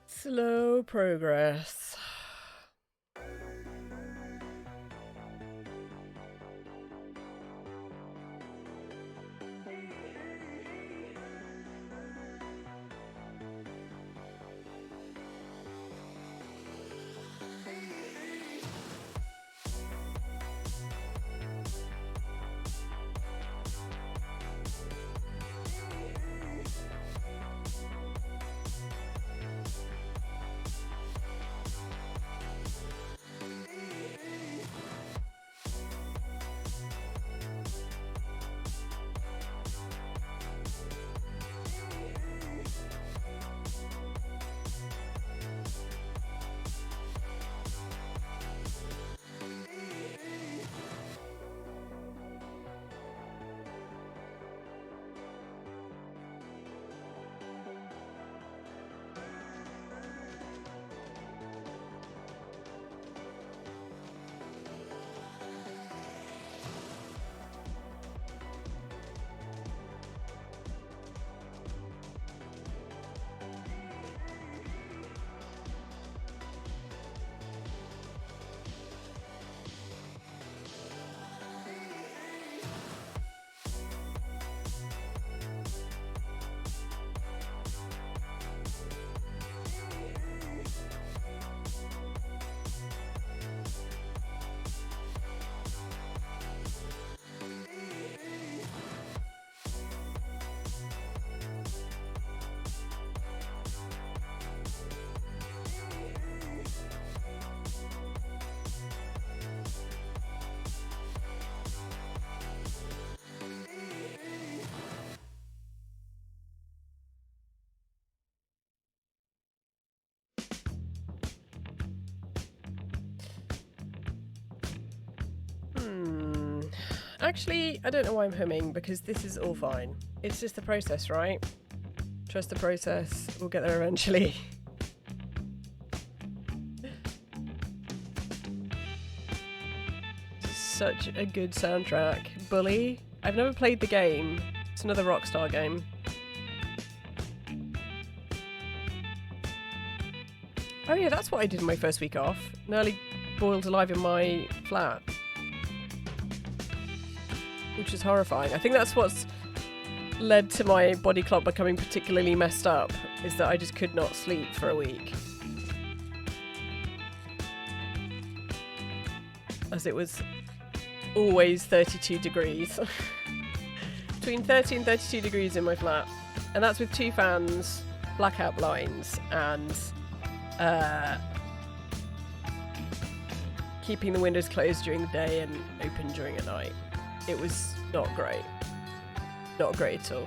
Slow progress. Actually, I don't know why I'm humming, because this is all fine. It's just the process, right? Trust the process. We'll get there eventually. Such a good soundtrack. Bully. I've never played the game. It's another Rockstar game. Oh yeah, that's what I did in my first week off. Nearly boiled alive in my flat. Which is horrifying. I think that's what's led to my body clock becoming particularly messed up, is that I just could not sleep for a week. As it was always 32 degrees. Between 30 and 32 degrees in my flat. And that's with 2 fans, blackout blinds, and keeping the windows closed during the day and open during the night. It was not great. Not great at all.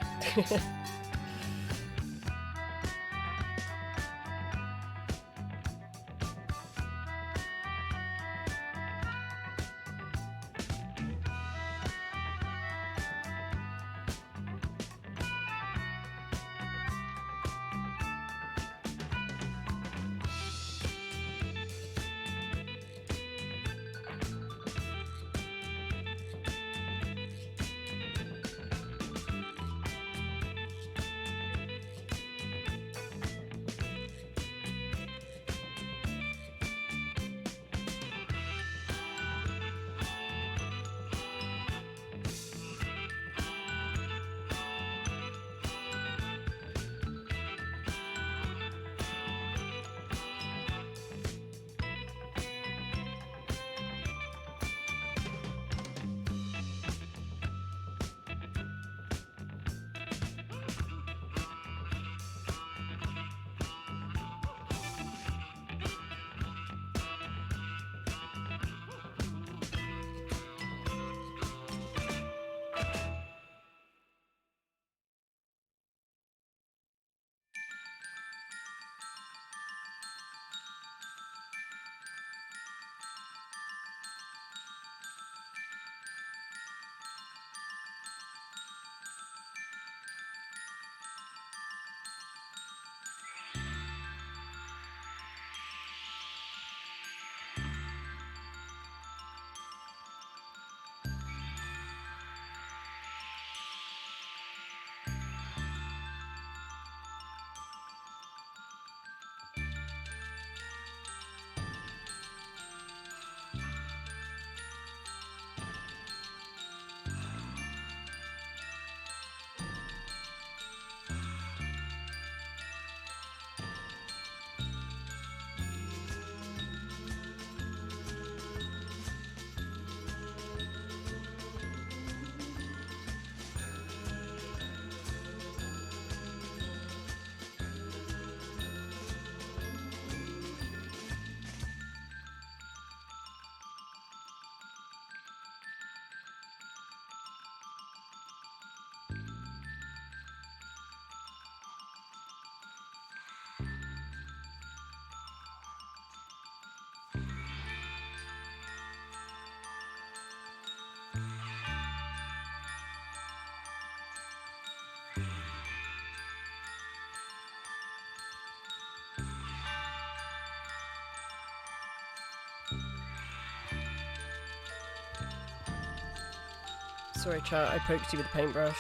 Sorry, chat, I poked you with a paintbrush.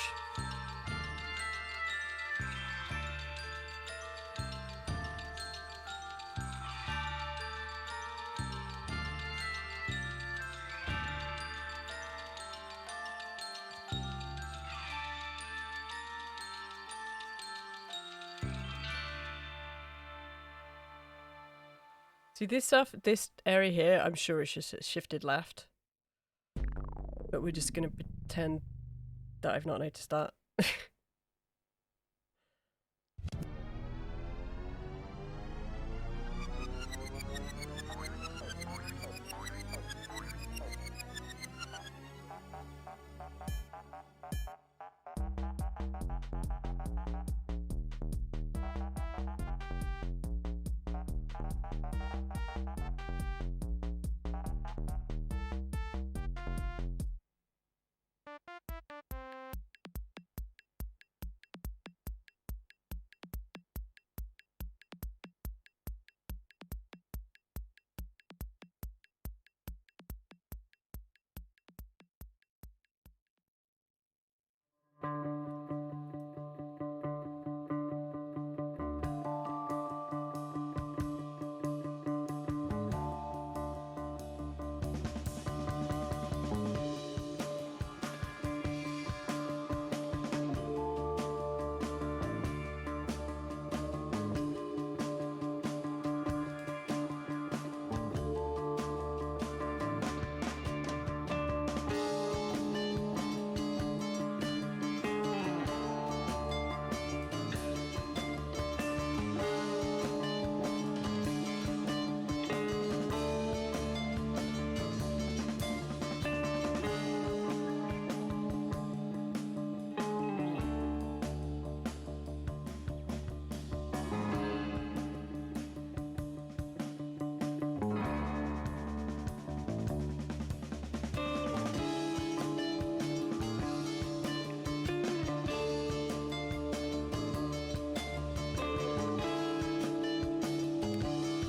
See, this stuff, this area here, I'm sure it's just shifted left. But we're just going to pretend that I've not noticed that.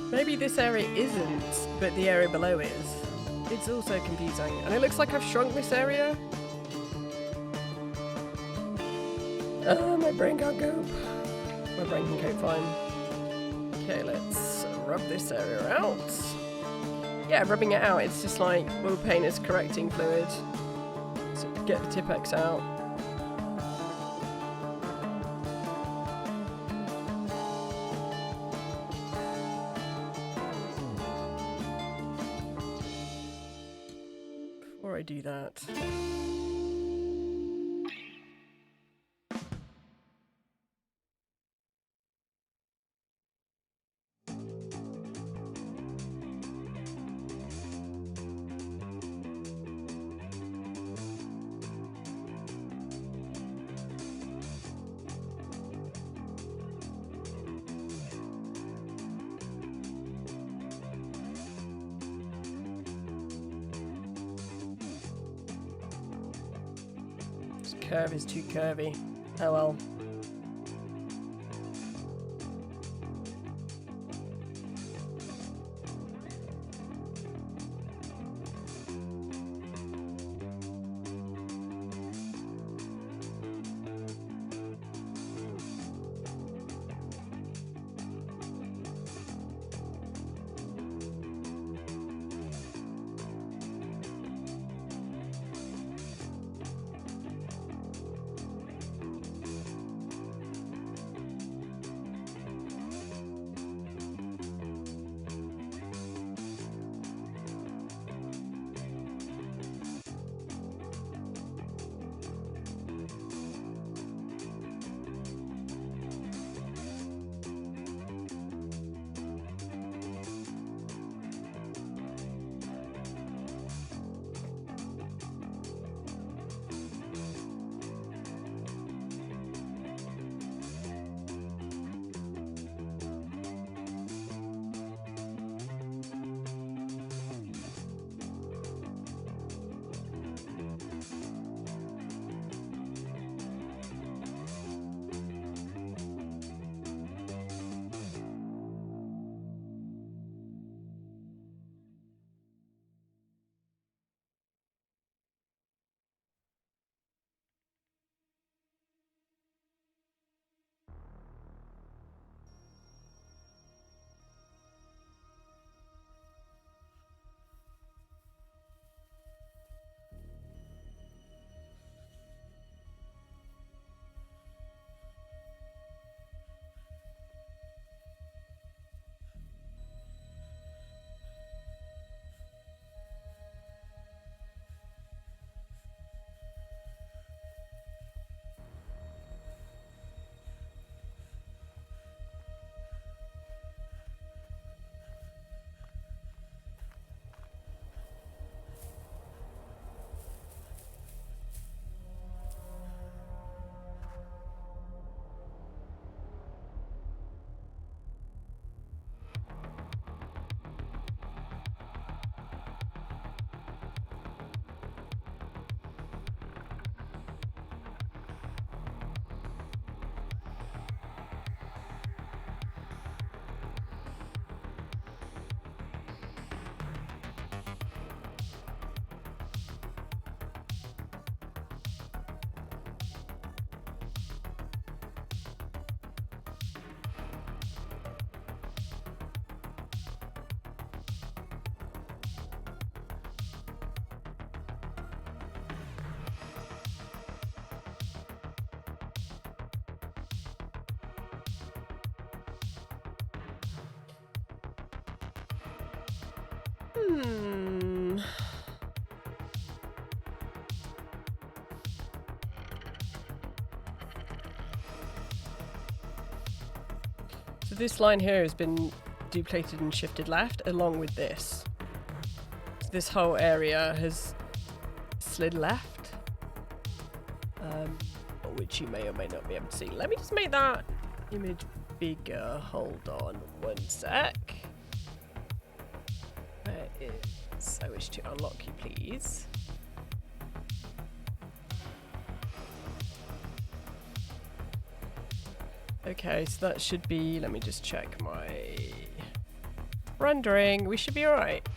Maybe this area isn't, but the area below is. It's also confusing. And it looks like I've shrunk this area. My brain can't cope. My brain can cope fine. Okay, let's rub this area out. Yeah, rubbing it out, it's just like oil paint is correcting fluid. So get the Tipex out. Before I do that. Curve is too curvy. Oh well. Hmm. So this line here has been duplicated and shifted left along with this. So this whole area has slid left, which you may or may not be able to see. Let me just make that image bigger. Hold on one sec. Where is... I wish to unlock you, please. Okay, so that should be... Let me just check my rendering. We should be alright.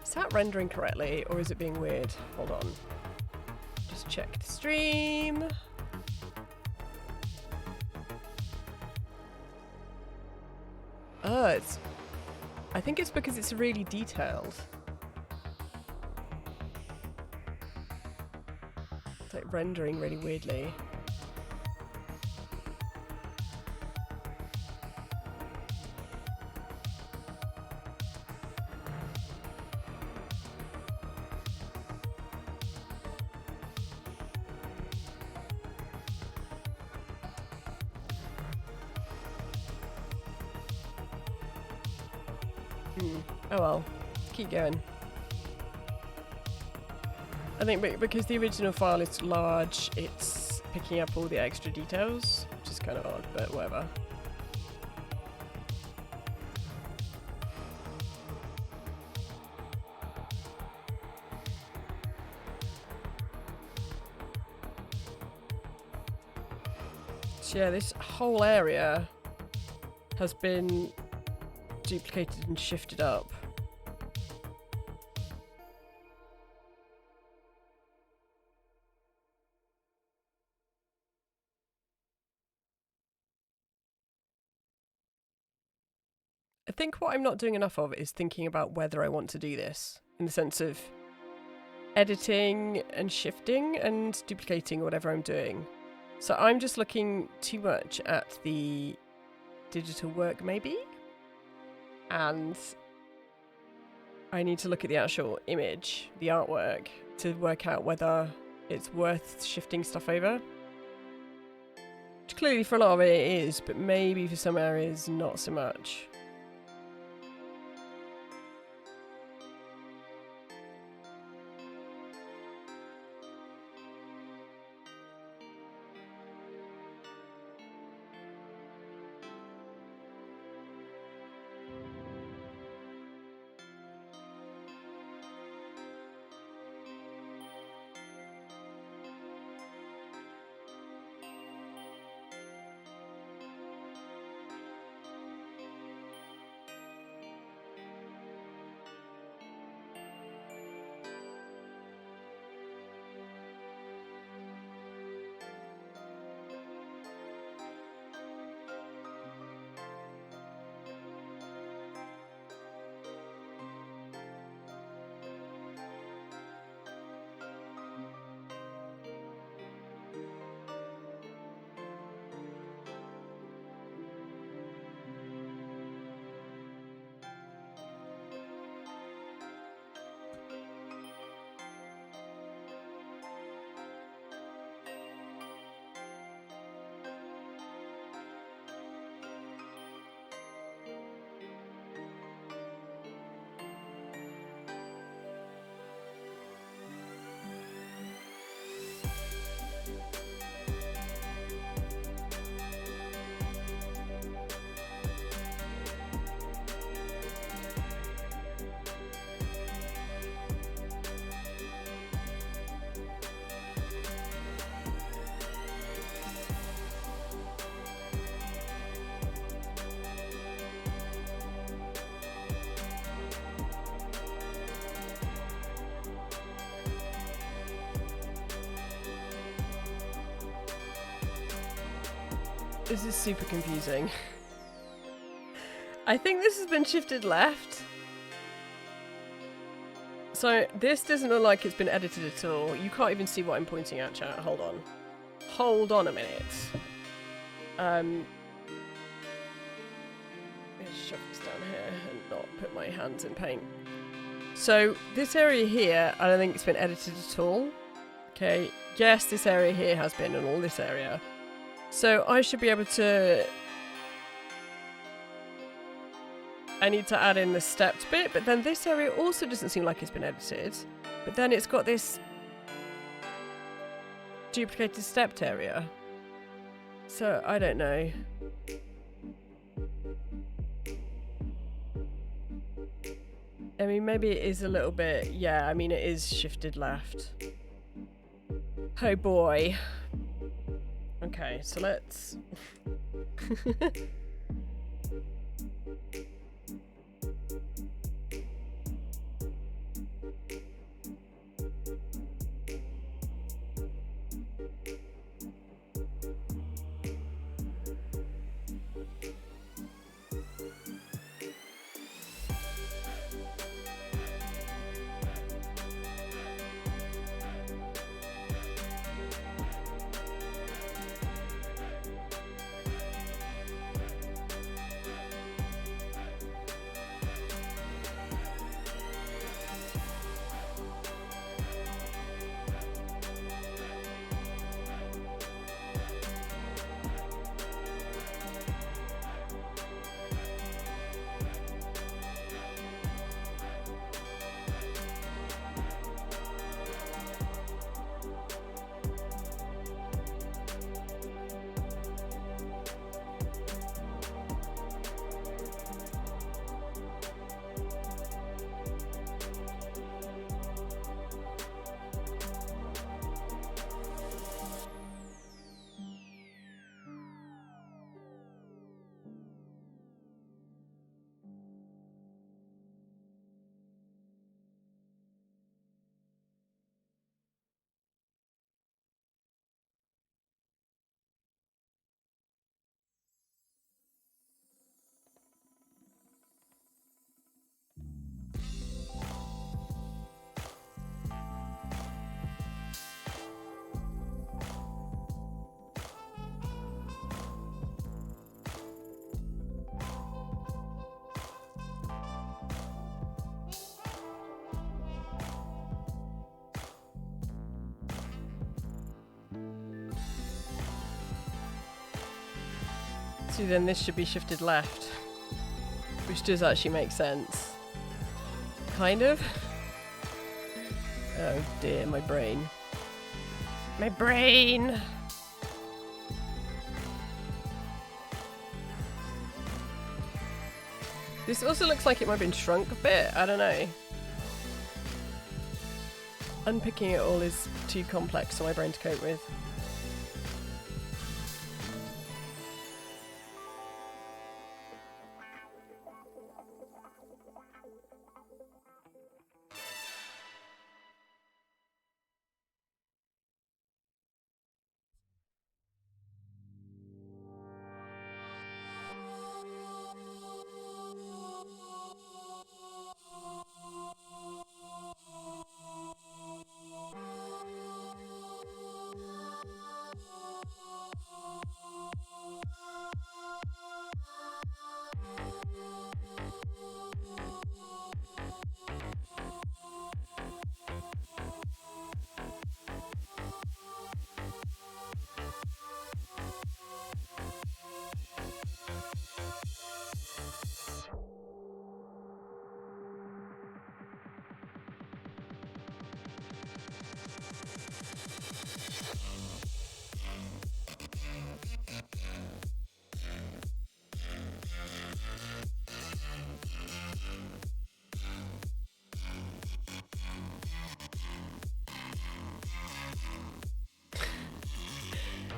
Is that rendering correctly, or is it being weird? Hold on. Just check the stream. It's... I think it's because it's really detailed. It's like rendering really weirdly. Oh well, keep going. I think because the original file is large, it's picking up all the extra details, which is kind of odd, but whatever. So yeah, this whole area has been duplicated and shifted up. I think what I'm not doing enough of is thinking about whether I want to do this, in the sense of editing and shifting and duplicating whatever I'm doing. So I'm just looking too much at the digital work maybe, and I need to look at the actual image, the artwork, to work out whether it's worth shifting stuff over. Which clearly for a lot of it is, but maybe for some areas not so much. This is super confusing. I think this has been shifted left. So this doesn't look like it's been edited at all. You can't even see what I'm pointing at, chat. Hold on. Hold on a minute. Let's shove this down here and not put my hands in paint. So this area here, I don't think it's been edited at all. Okay, yes, this area here has been, and all this area. So I should be able to... I need to add in the stepped bit, but then this area also doesn't seem like it's been edited. But then it's got this duplicated stepped area. So I don't know. I mean, maybe it is a little bit... Yeah, I mean, it is shifted left. Oh boy. Okay, so let's... So then this should be shifted left, which does actually make sense. Kind of. Oh dear, my brain. My brain! This also looks like it might have been shrunk a bit, I don't know. Unpicking it all is too complex for my brain to cope with.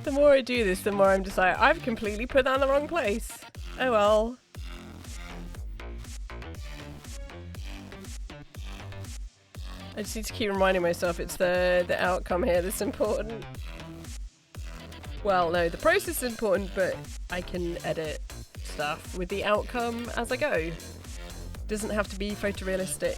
The more I do this, the more I'm just like, I've completely put that in the wrong place. Oh well. I just need to keep reminding myself it's the outcome here that's important. Well, no, the process is important, but I can edit stuff with the outcome as I go. Doesn't have to be photorealistic.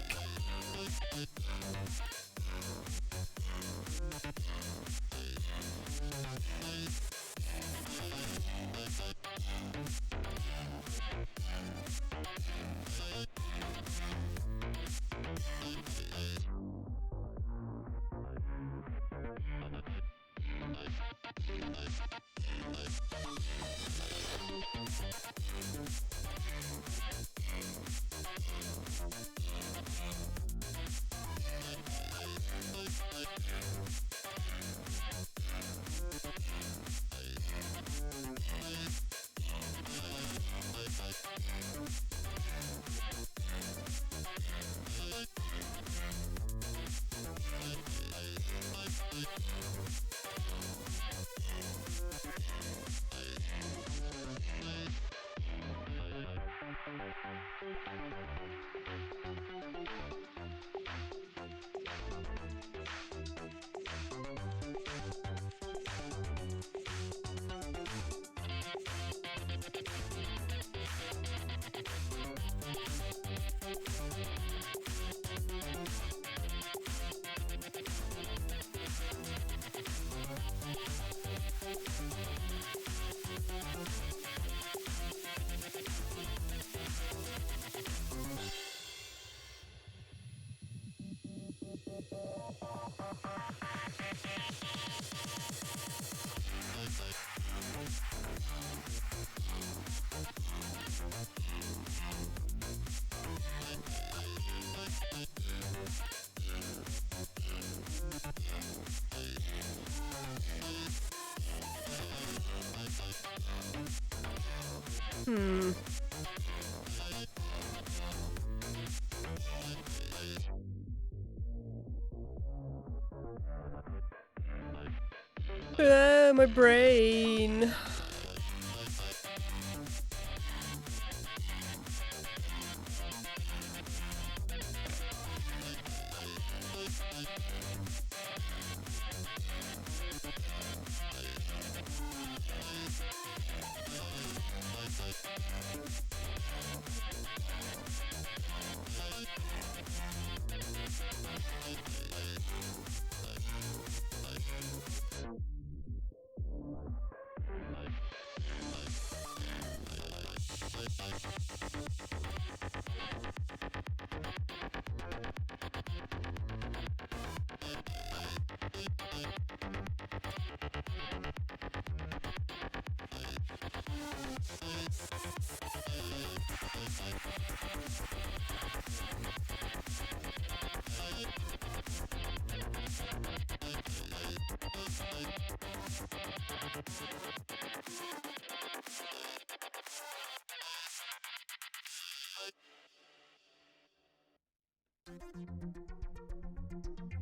My brain.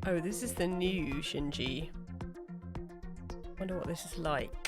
Oh, this is the new Shinji. Wonder what this is like.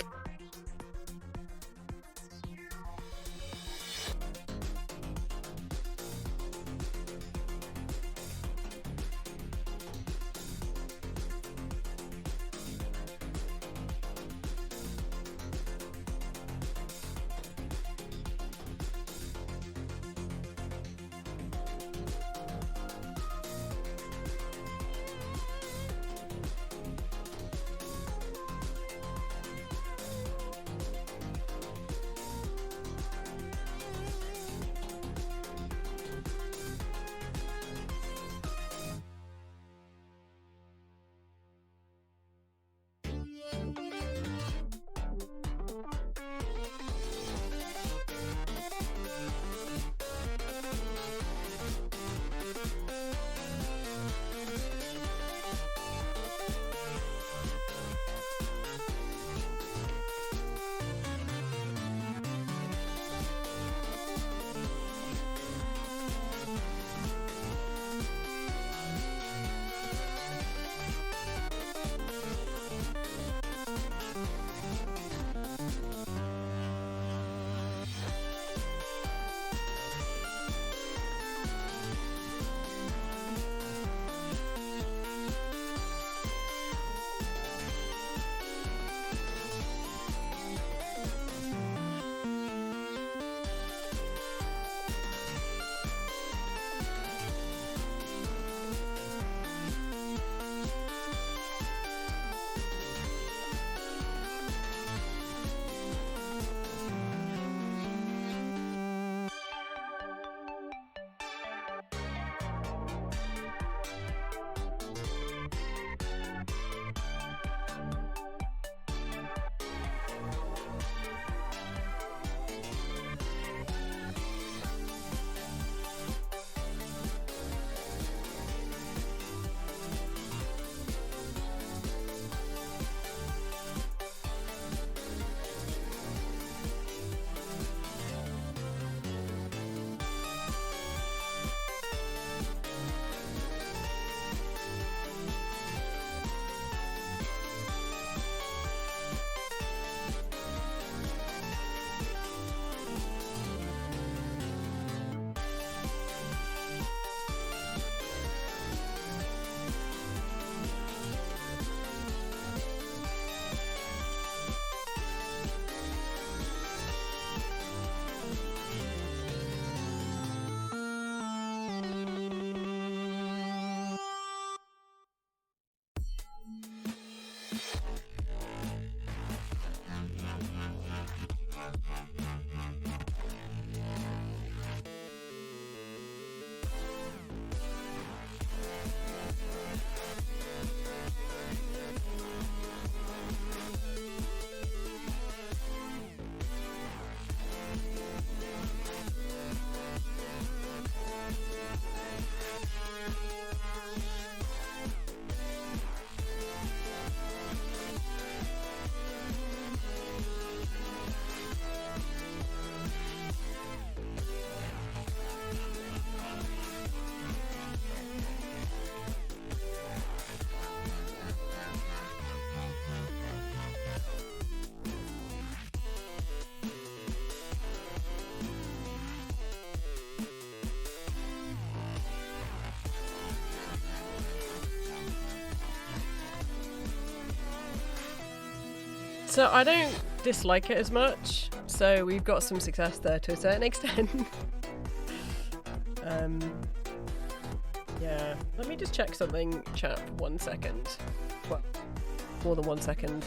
So I don't dislike it as much, so we've got some success there to a certain extent. Yeah, let me just check something, chat, for 1 second. Well, more than 1 second.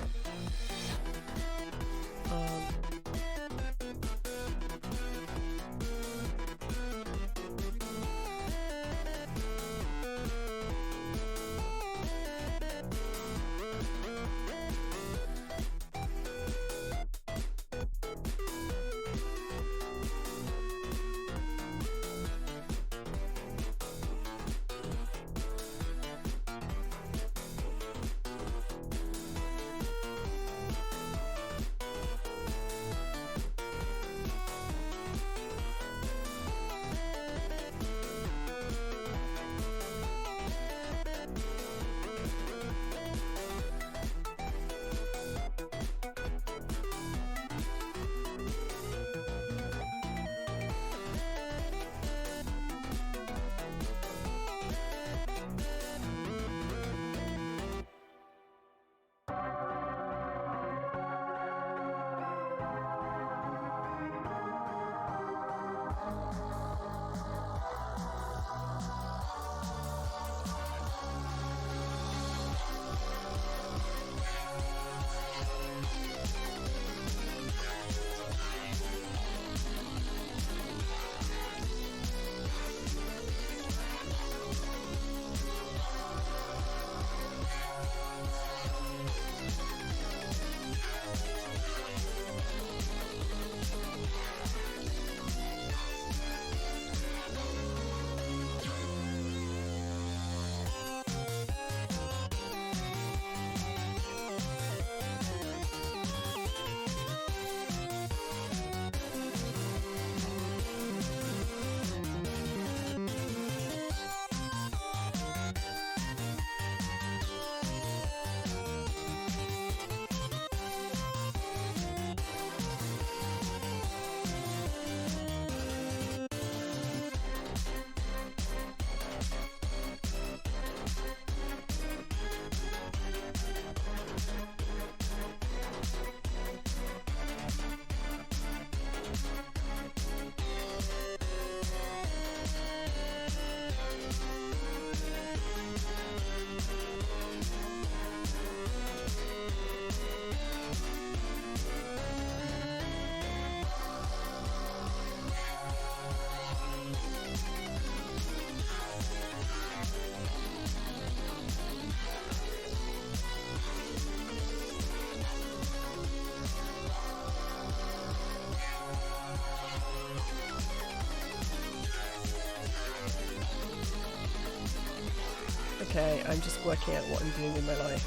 Okay, I'm just working out what I'm doing in my life.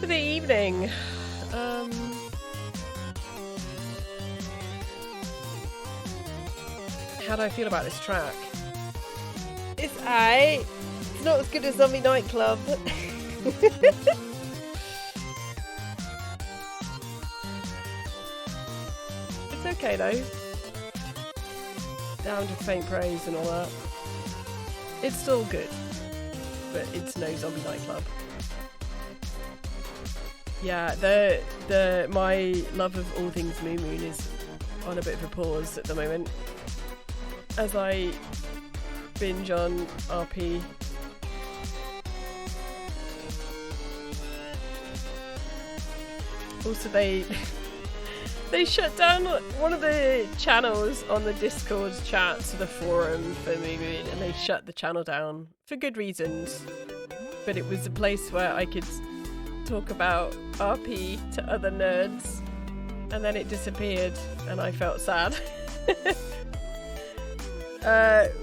For the evening, how do I feel about this track? It's aight. It's not as good as Zombie Nightclub. It's okay though. Down to faint praise and all that. It's still good, but it's no Zombie Nightclub. Yeah, my love of all things Moo Moon is on a bit of a pause at the moment as I binge on RP. Also, they shut down one of the channels on the Discord chat to the forum for Moo Moon, and they shut the channel down for good reasons. But it was a place where I could talk about RP to other nerds, and then it disappeared, and I felt sad.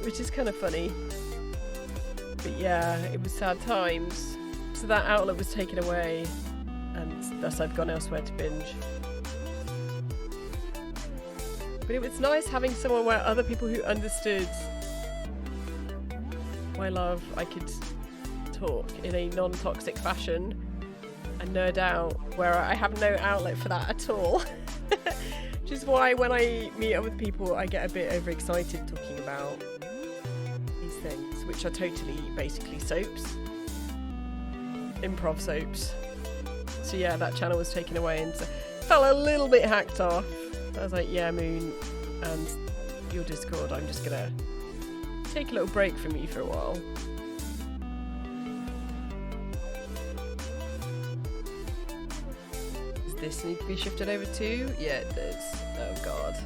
Which is kind of funny. But yeah, it was sad times. So that outlet was taken away, and thus I've gone elsewhere to binge. But it was nice having someone where other people who understood my love, I could talk in a non-toxic fashion and nerd out, where I have no outlet for that at all. Which is why when I meet up with people, I get a bit overexcited talking about these things, which are totally basically soaps. Improv soaps. So yeah, that channel was taken away and felt a little bit hacked off. I was like, yeah, Moon and your Discord, I'm just gonna take a little break from you for a while. Does this need to be shifted over too? Yeah, it does. Oh god.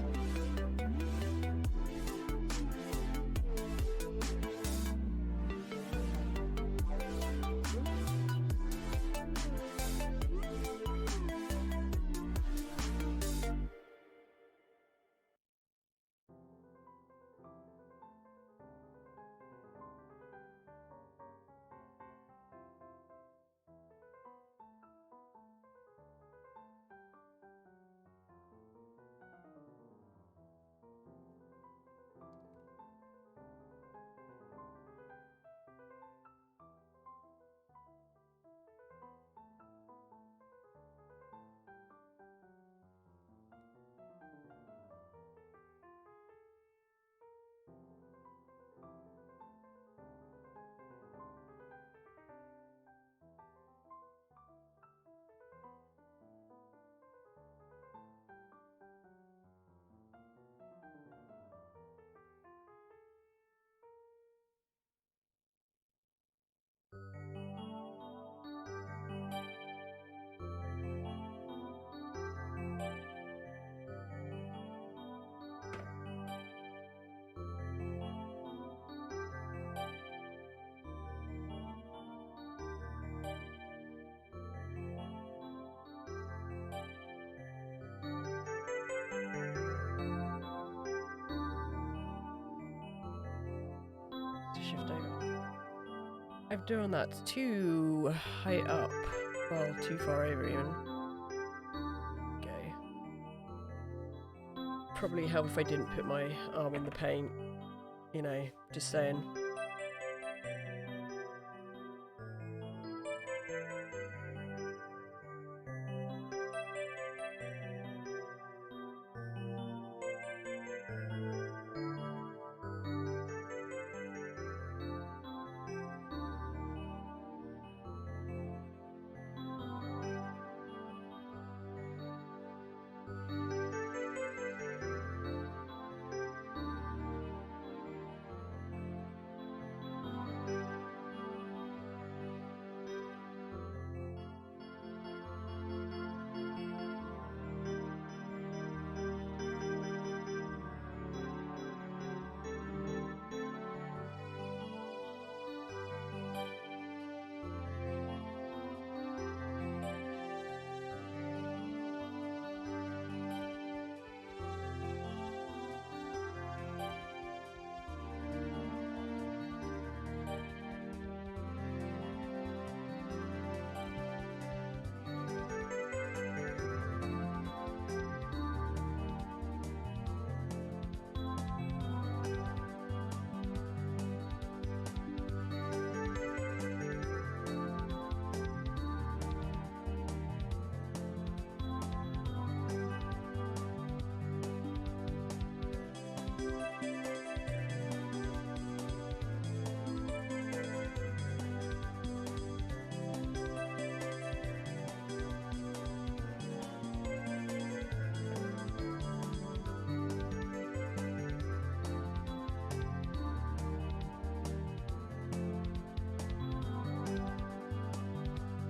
Shift over. I've done that too high up. Well, too far over even. Okay. Probably help if I didn't put my arm in the paint. You know, just saying.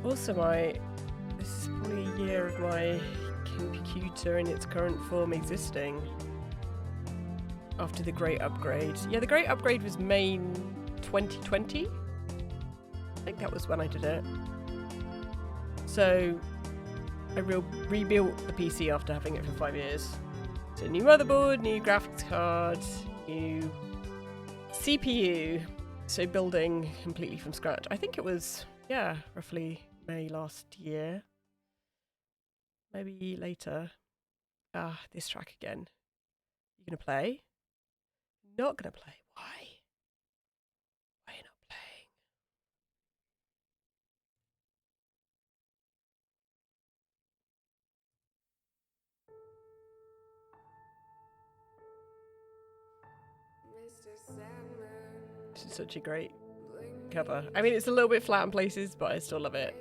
Also, this is probably a year of my computer in its current form existing. After the great upgrade. Yeah, the great upgrade was May 2020. I think that was when I did it. So, I rebuilt the PC after having it for 5 years. So, new motherboard, new graphics card, new CPU. So, building completely from scratch. I think it was, yeah, roughly May last year. Maybe later. Ah, this track again. You gonna play? Not gonna play. Why? Why are you not playing? This is such a great cover. I mean, it's a little bit flat in places, but I still love it.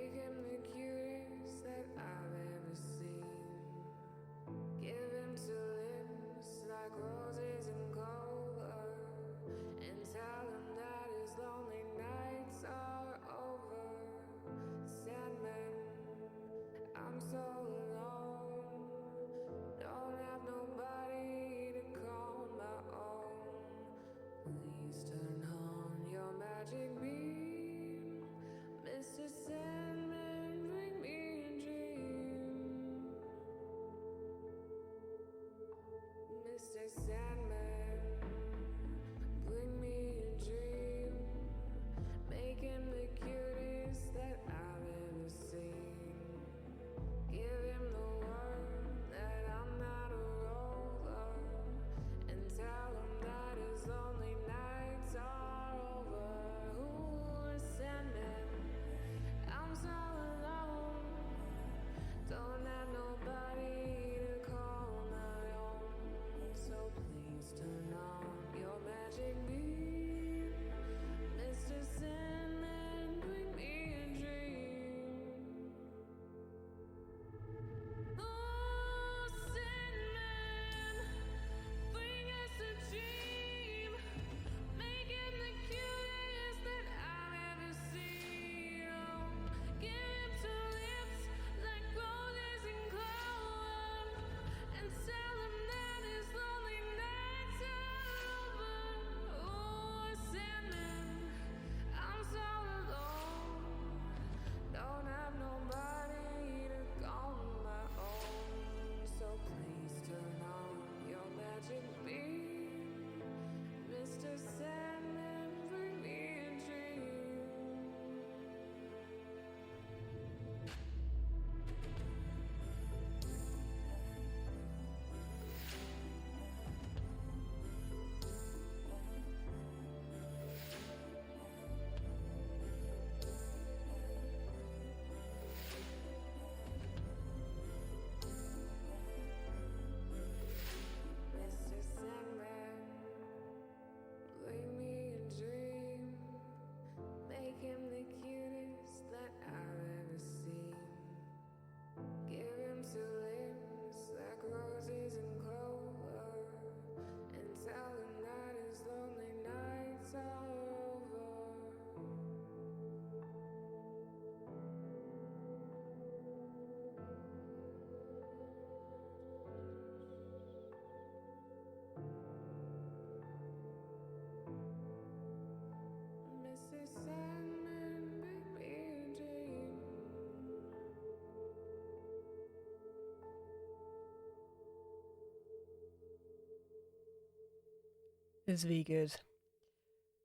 Is V good?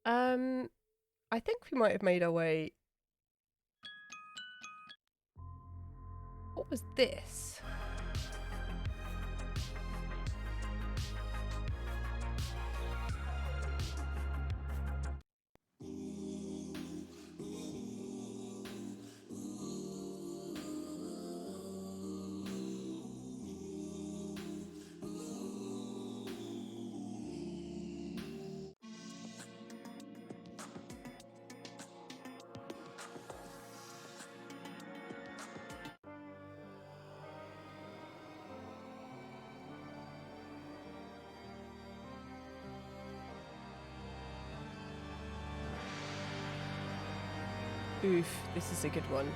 I think we might have made our way. What was this? Oof, this is a good one.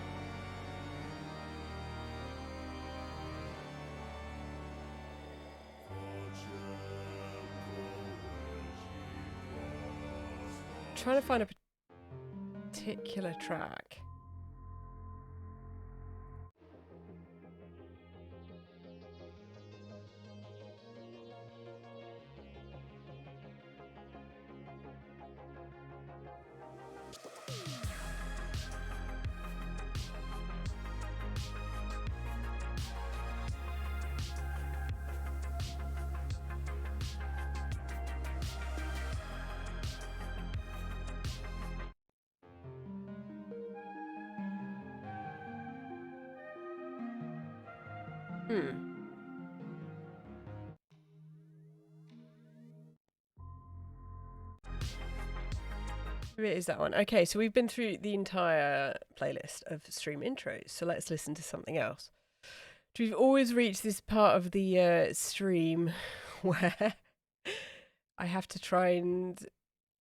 Trying to find a particular track. It is that one. Okay, so we've been through the entire playlist of stream intros, so let's listen to something else. We've always reached this part of the stream where I have to try and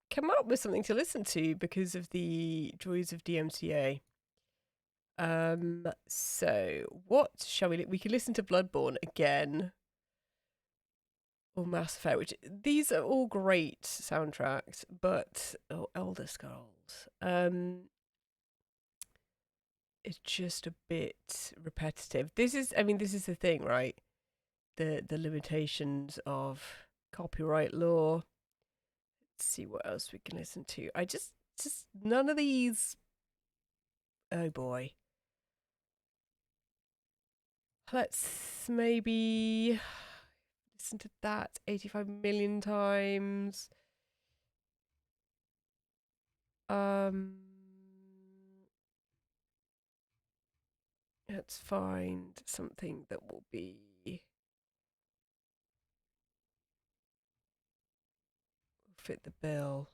come up with something to listen to because of the joys of DMCA. So what shall we could listen to Bloodborne again. Or Mass Effect, which these are all great soundtracks, but Elder Scrolls, it's just a bit repetitive. This is the thing, right? The limitations of copyright law. Let's see what else we can listen to. I just none of these. Oh boy. Let's maybe listen to that 85 million times. Let's find something that will fit the bill.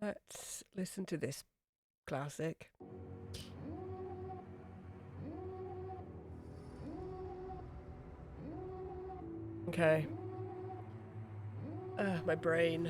Let's listen to this classic. Okay. My brain.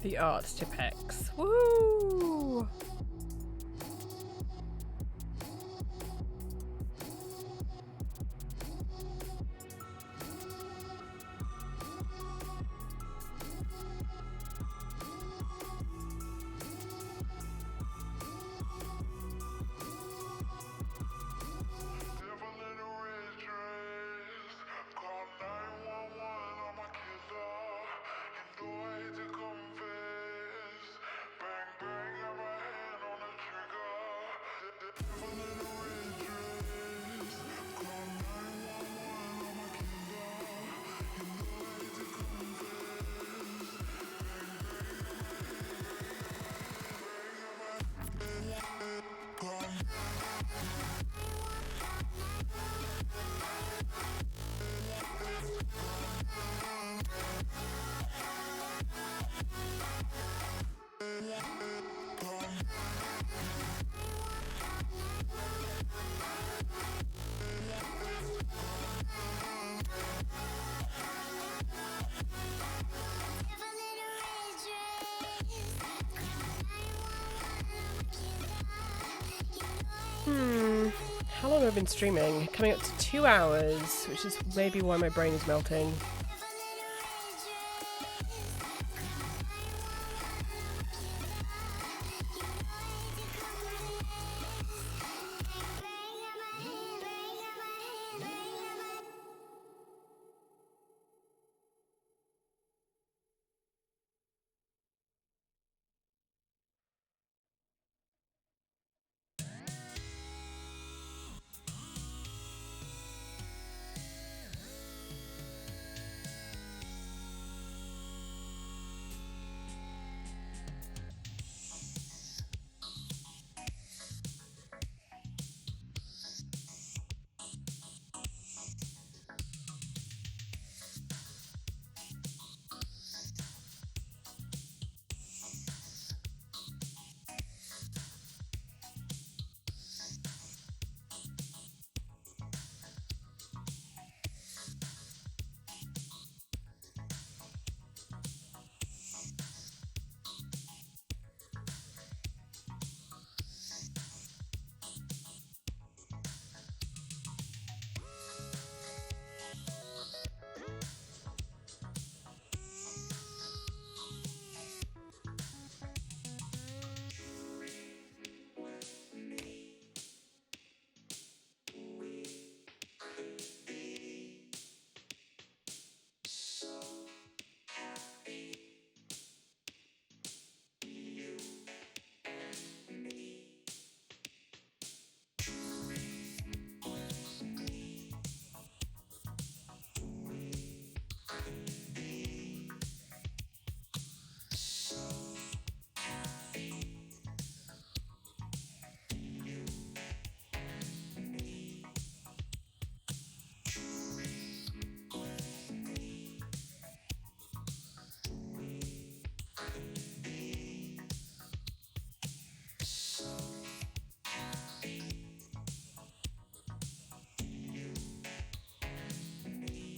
The art Tipex. Woo! How long have I been streaming? Coming up to 2 hours, which is maybe why my brain is melting.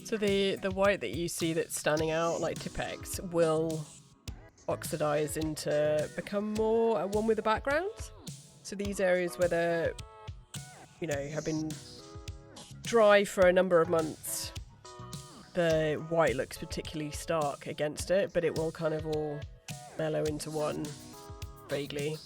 So the white that you see that's standing out like Tipex will oxidize into become more at one with the background. So these areas where they're, you know, have been dry for a number of months, the white looks particularly stark against it, but it will kind of all mellow into one vaguely.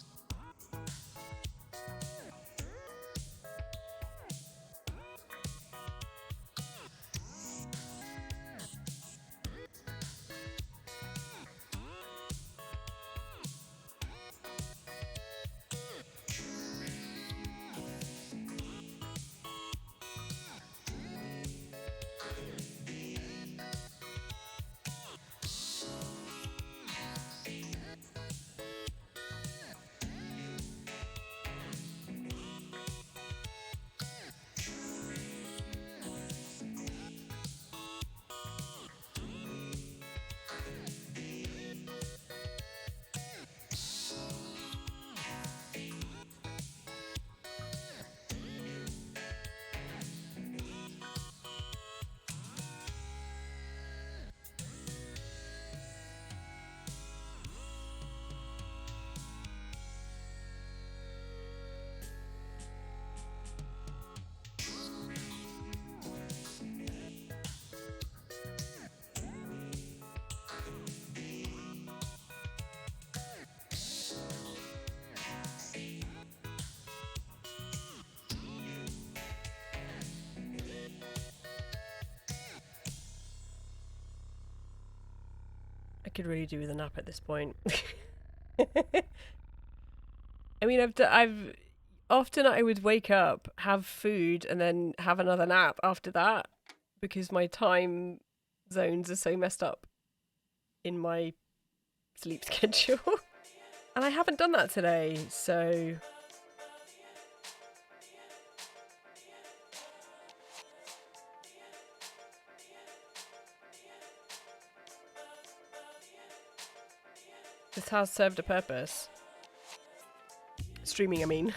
I could really do with a nap at this point. I mean, I've often I would wake up, have food, and then have another nap after that because my time zones are so messed up in my sleep schedule. And I haven't done that today, so this has served a purpose. Streaming, I mean.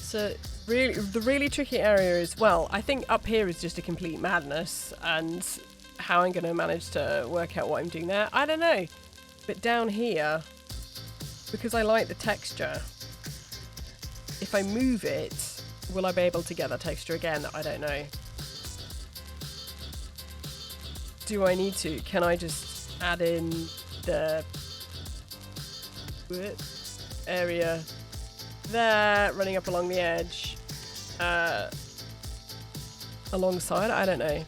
So really, the really tricky area is, well, I think up here is just a complete madness, and how I'm going to manage to work out what I'm doing there, I don't know. But down here, because I like the texture, if I move it, will I be able to get that texture again? I don't know. Do I need to? Can I just add in the area there, running up along the edge, alongside? I don't know.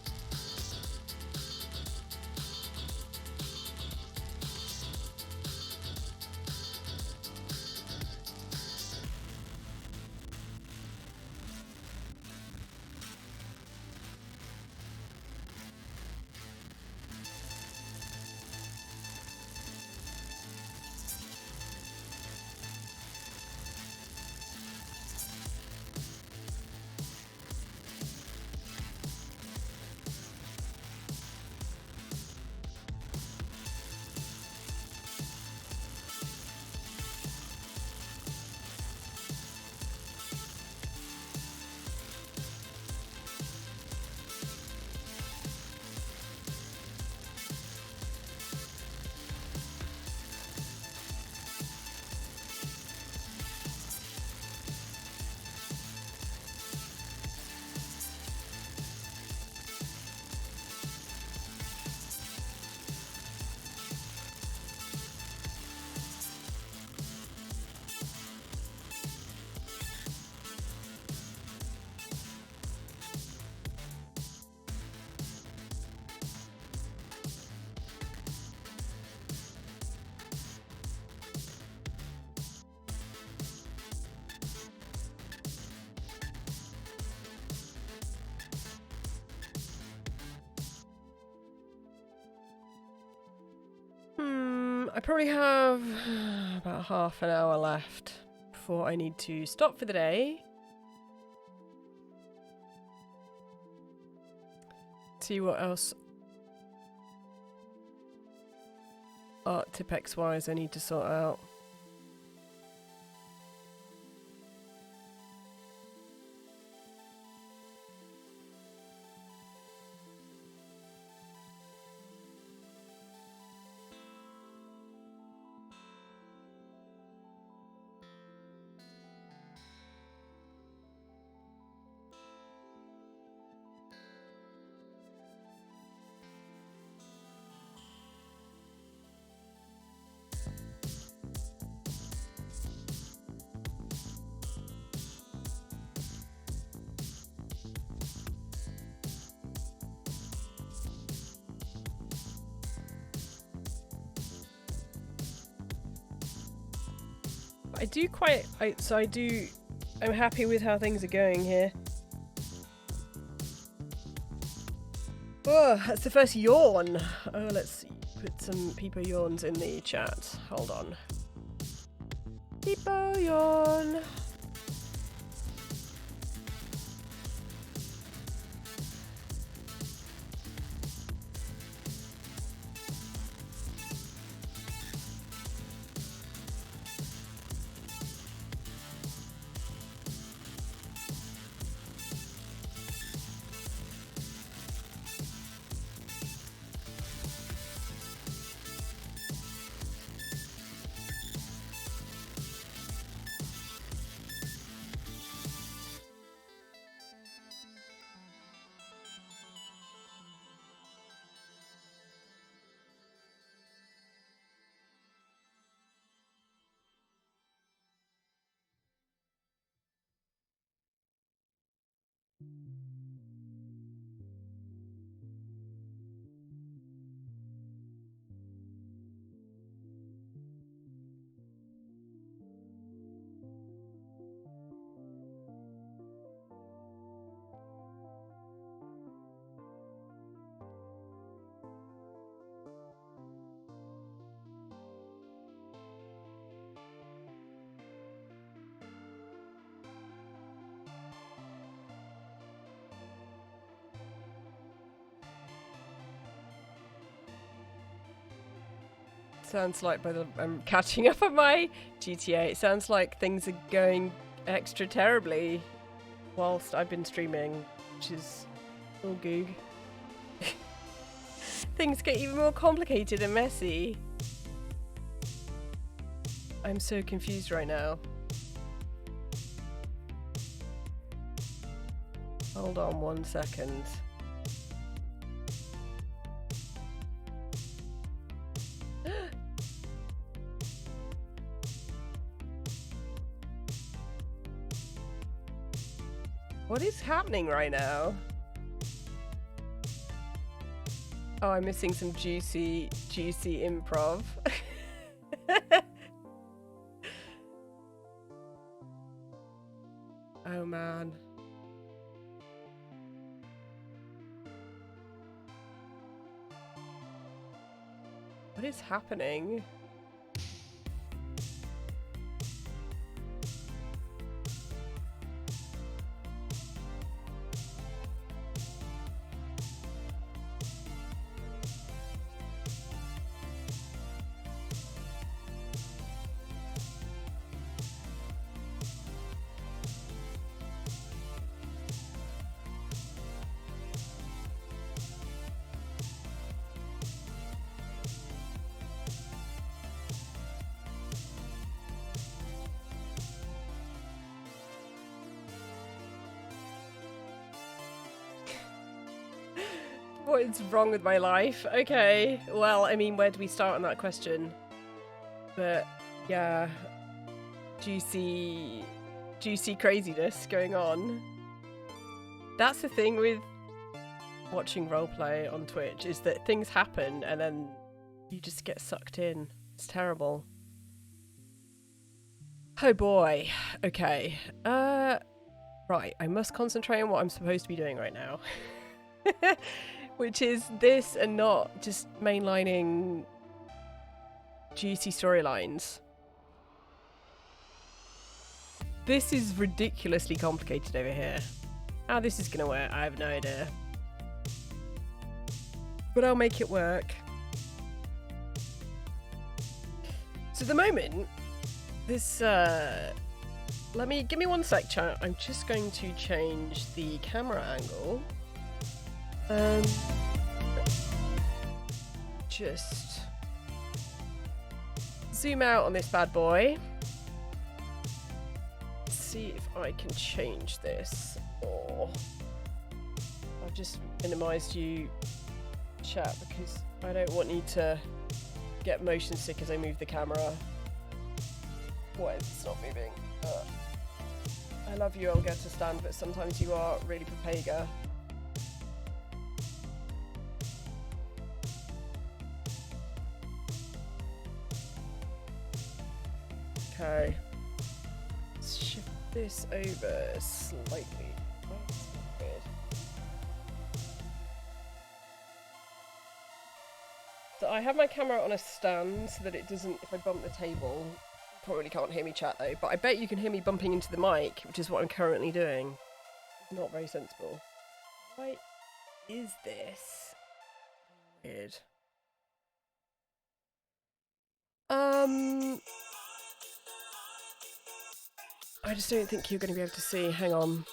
I probably have about half an hour left before I need to stop for the day. See what else art Tipex wise I need to sort out. I do I'm happy with how things are going here. Oh, that's the first yawn. Oh, let's put some people yawns in the chat. Hold on. People yawn. Sounds like I'm catching up on my GTA. It sounds like things are going extra terribly whilst I've been streaming, which is all goog. Things get even more complicated and messy. I'm so confused right now. Hold on 1 second. What is happening right now? Oh, I'm missing some juicy improv. Oh man. What is happening? What is wrong with my life? Okay, well, I mean, where do we start on that question? But yeah, juicy craziness going on. That's the thing with watching roleplay on Twitch, is that things happen and then you just get sucked in. It's terrible. Oh boy. Okay. Right, I must concentrate on what I'm supposed to be doing right now. Which is this and not just mainlining juicy storylines. This is ridiculously complicated over here. How this is gonna work, I have no idea. But I'll make it work. So at the moment, this, give me 1 sec, chat. I'm just going to change the camera angle. Just zoom out on this bad boy. See if I can change this. Or I've just minimized you, chat, because I don't want you to get motion sick as I move the camera. What if it's not moving? I love you, Olga, to stand, but sometimes you are really papega. Okay. Shift this over slightly. That's not good. So I have my camera on a stand so that it doesn't, if I bump the table, you probably can't hear me chat though, but I bet you can hear me bumping into the mic, which is what I'm currently doing. It's not very sensible. Why is this weird? I just don't think you're going to be able to see. Hang on.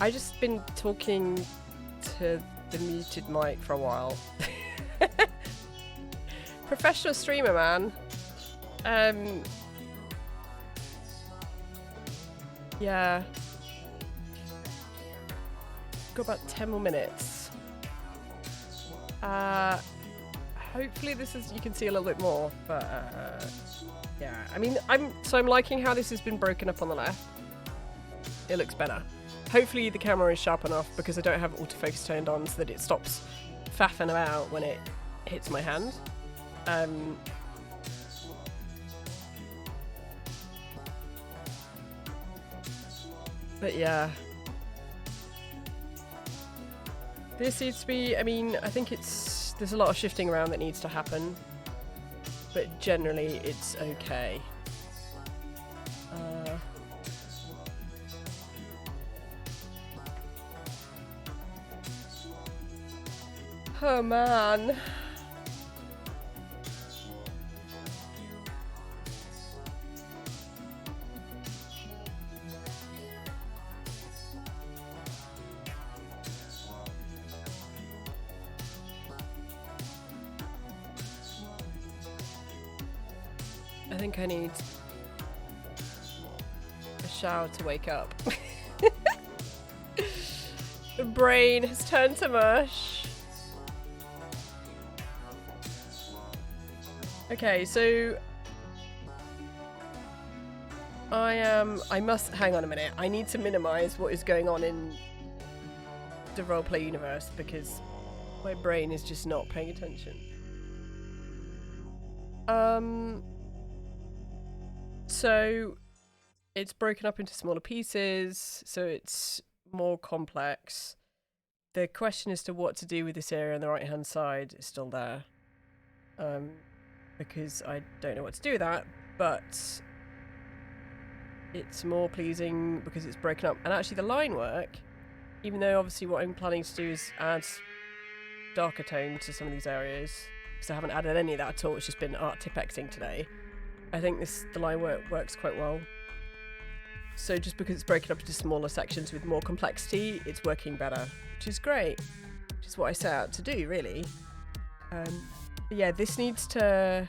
I just been talking to the muted mic for a while. Professional streamer, man. Yeah. Got about 10 more minutes. Hopefully this is, you can see a little bit more, but yeah. I mean, I'm liking how this has been broken up on the left. It looks better. Hopefully the camera is sharp enough because I don't have autofocus turned on so that it stops faffing about when it hits my hand. But yeah. This needs to be, I mean, I think there's a lot of shifting around that needs to happen. But generally it's okay. Oh man. I think I need a shower to wake up. The brain has turned to mush. Okay, so I must, hang on a minute. I need to minimize what is going on in the roleplay universe because my brain is just not paying attention. So it's broken up into smaller pieces, so it's more complex. The question as to what to do with this area on the right hand side is still there. Because I don't know what to do with that, but it's more pleasing because it's broken up. And actually the line work, even though obviously what I'm planning to do is add darker tone to some of these areas, because I haven't added any of that at all, it's just been art tipexing today. I think the line work works quite well. So just because it's broken up into smaller sections with more complexity, it's working better, which is great, which is what I set out to do, really. But yeah, this needs to...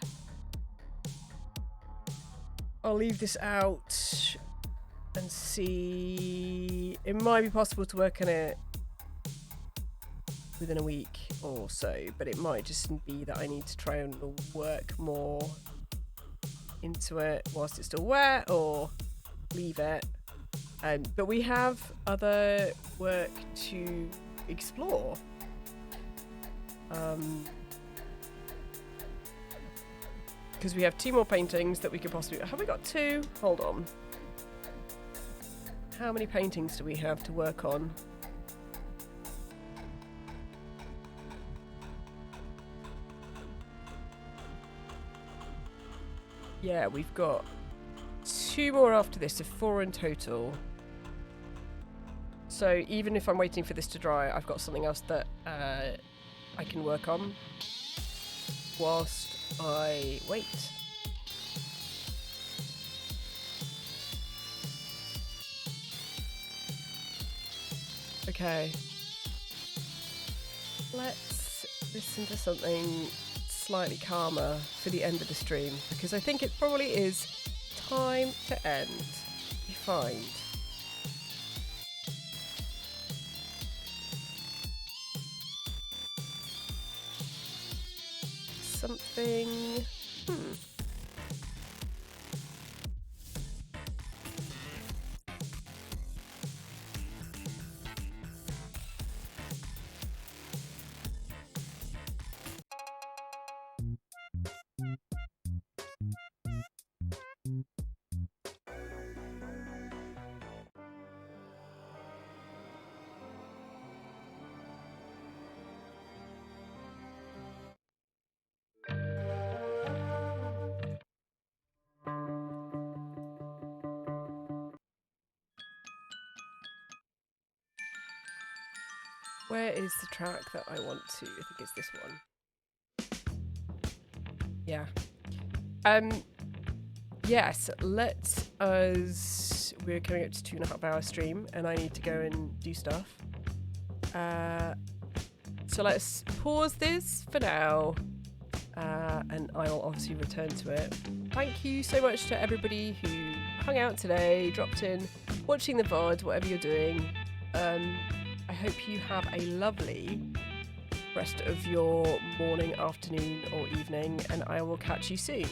I'll leave this out and see... It might be possible to work on it within a week or so, but it might just be that I need to try and work more into it whilst it's still wet, or leave it. But we have other work to explore. Because we have 2 more paintings that we could possibly... Have we got 2? Hold on. How many paintings do we have to work on? Yeah, we've got 2 more after this, so 4 in total. So even if I'm waiting for this to dry, I've got something else that I can work on whilst I wait. Okay. Let's listen to something slightly calmer for the end of the stream, because I think it probably is time to end. We find something. Where is the track that I want to? I think it's this one. Yeah. Yes, let us but we're coming up to 2.5 hour stream and I need to go and do stuff. So let's pause this for now, and I'll obviously return to it. Thank you so much to everybody who hung out today, dropped in, watching the VOD, whatever you're doing. I hope you have a lovely rest of your morning, afternoon or evening, and I will catch you soon.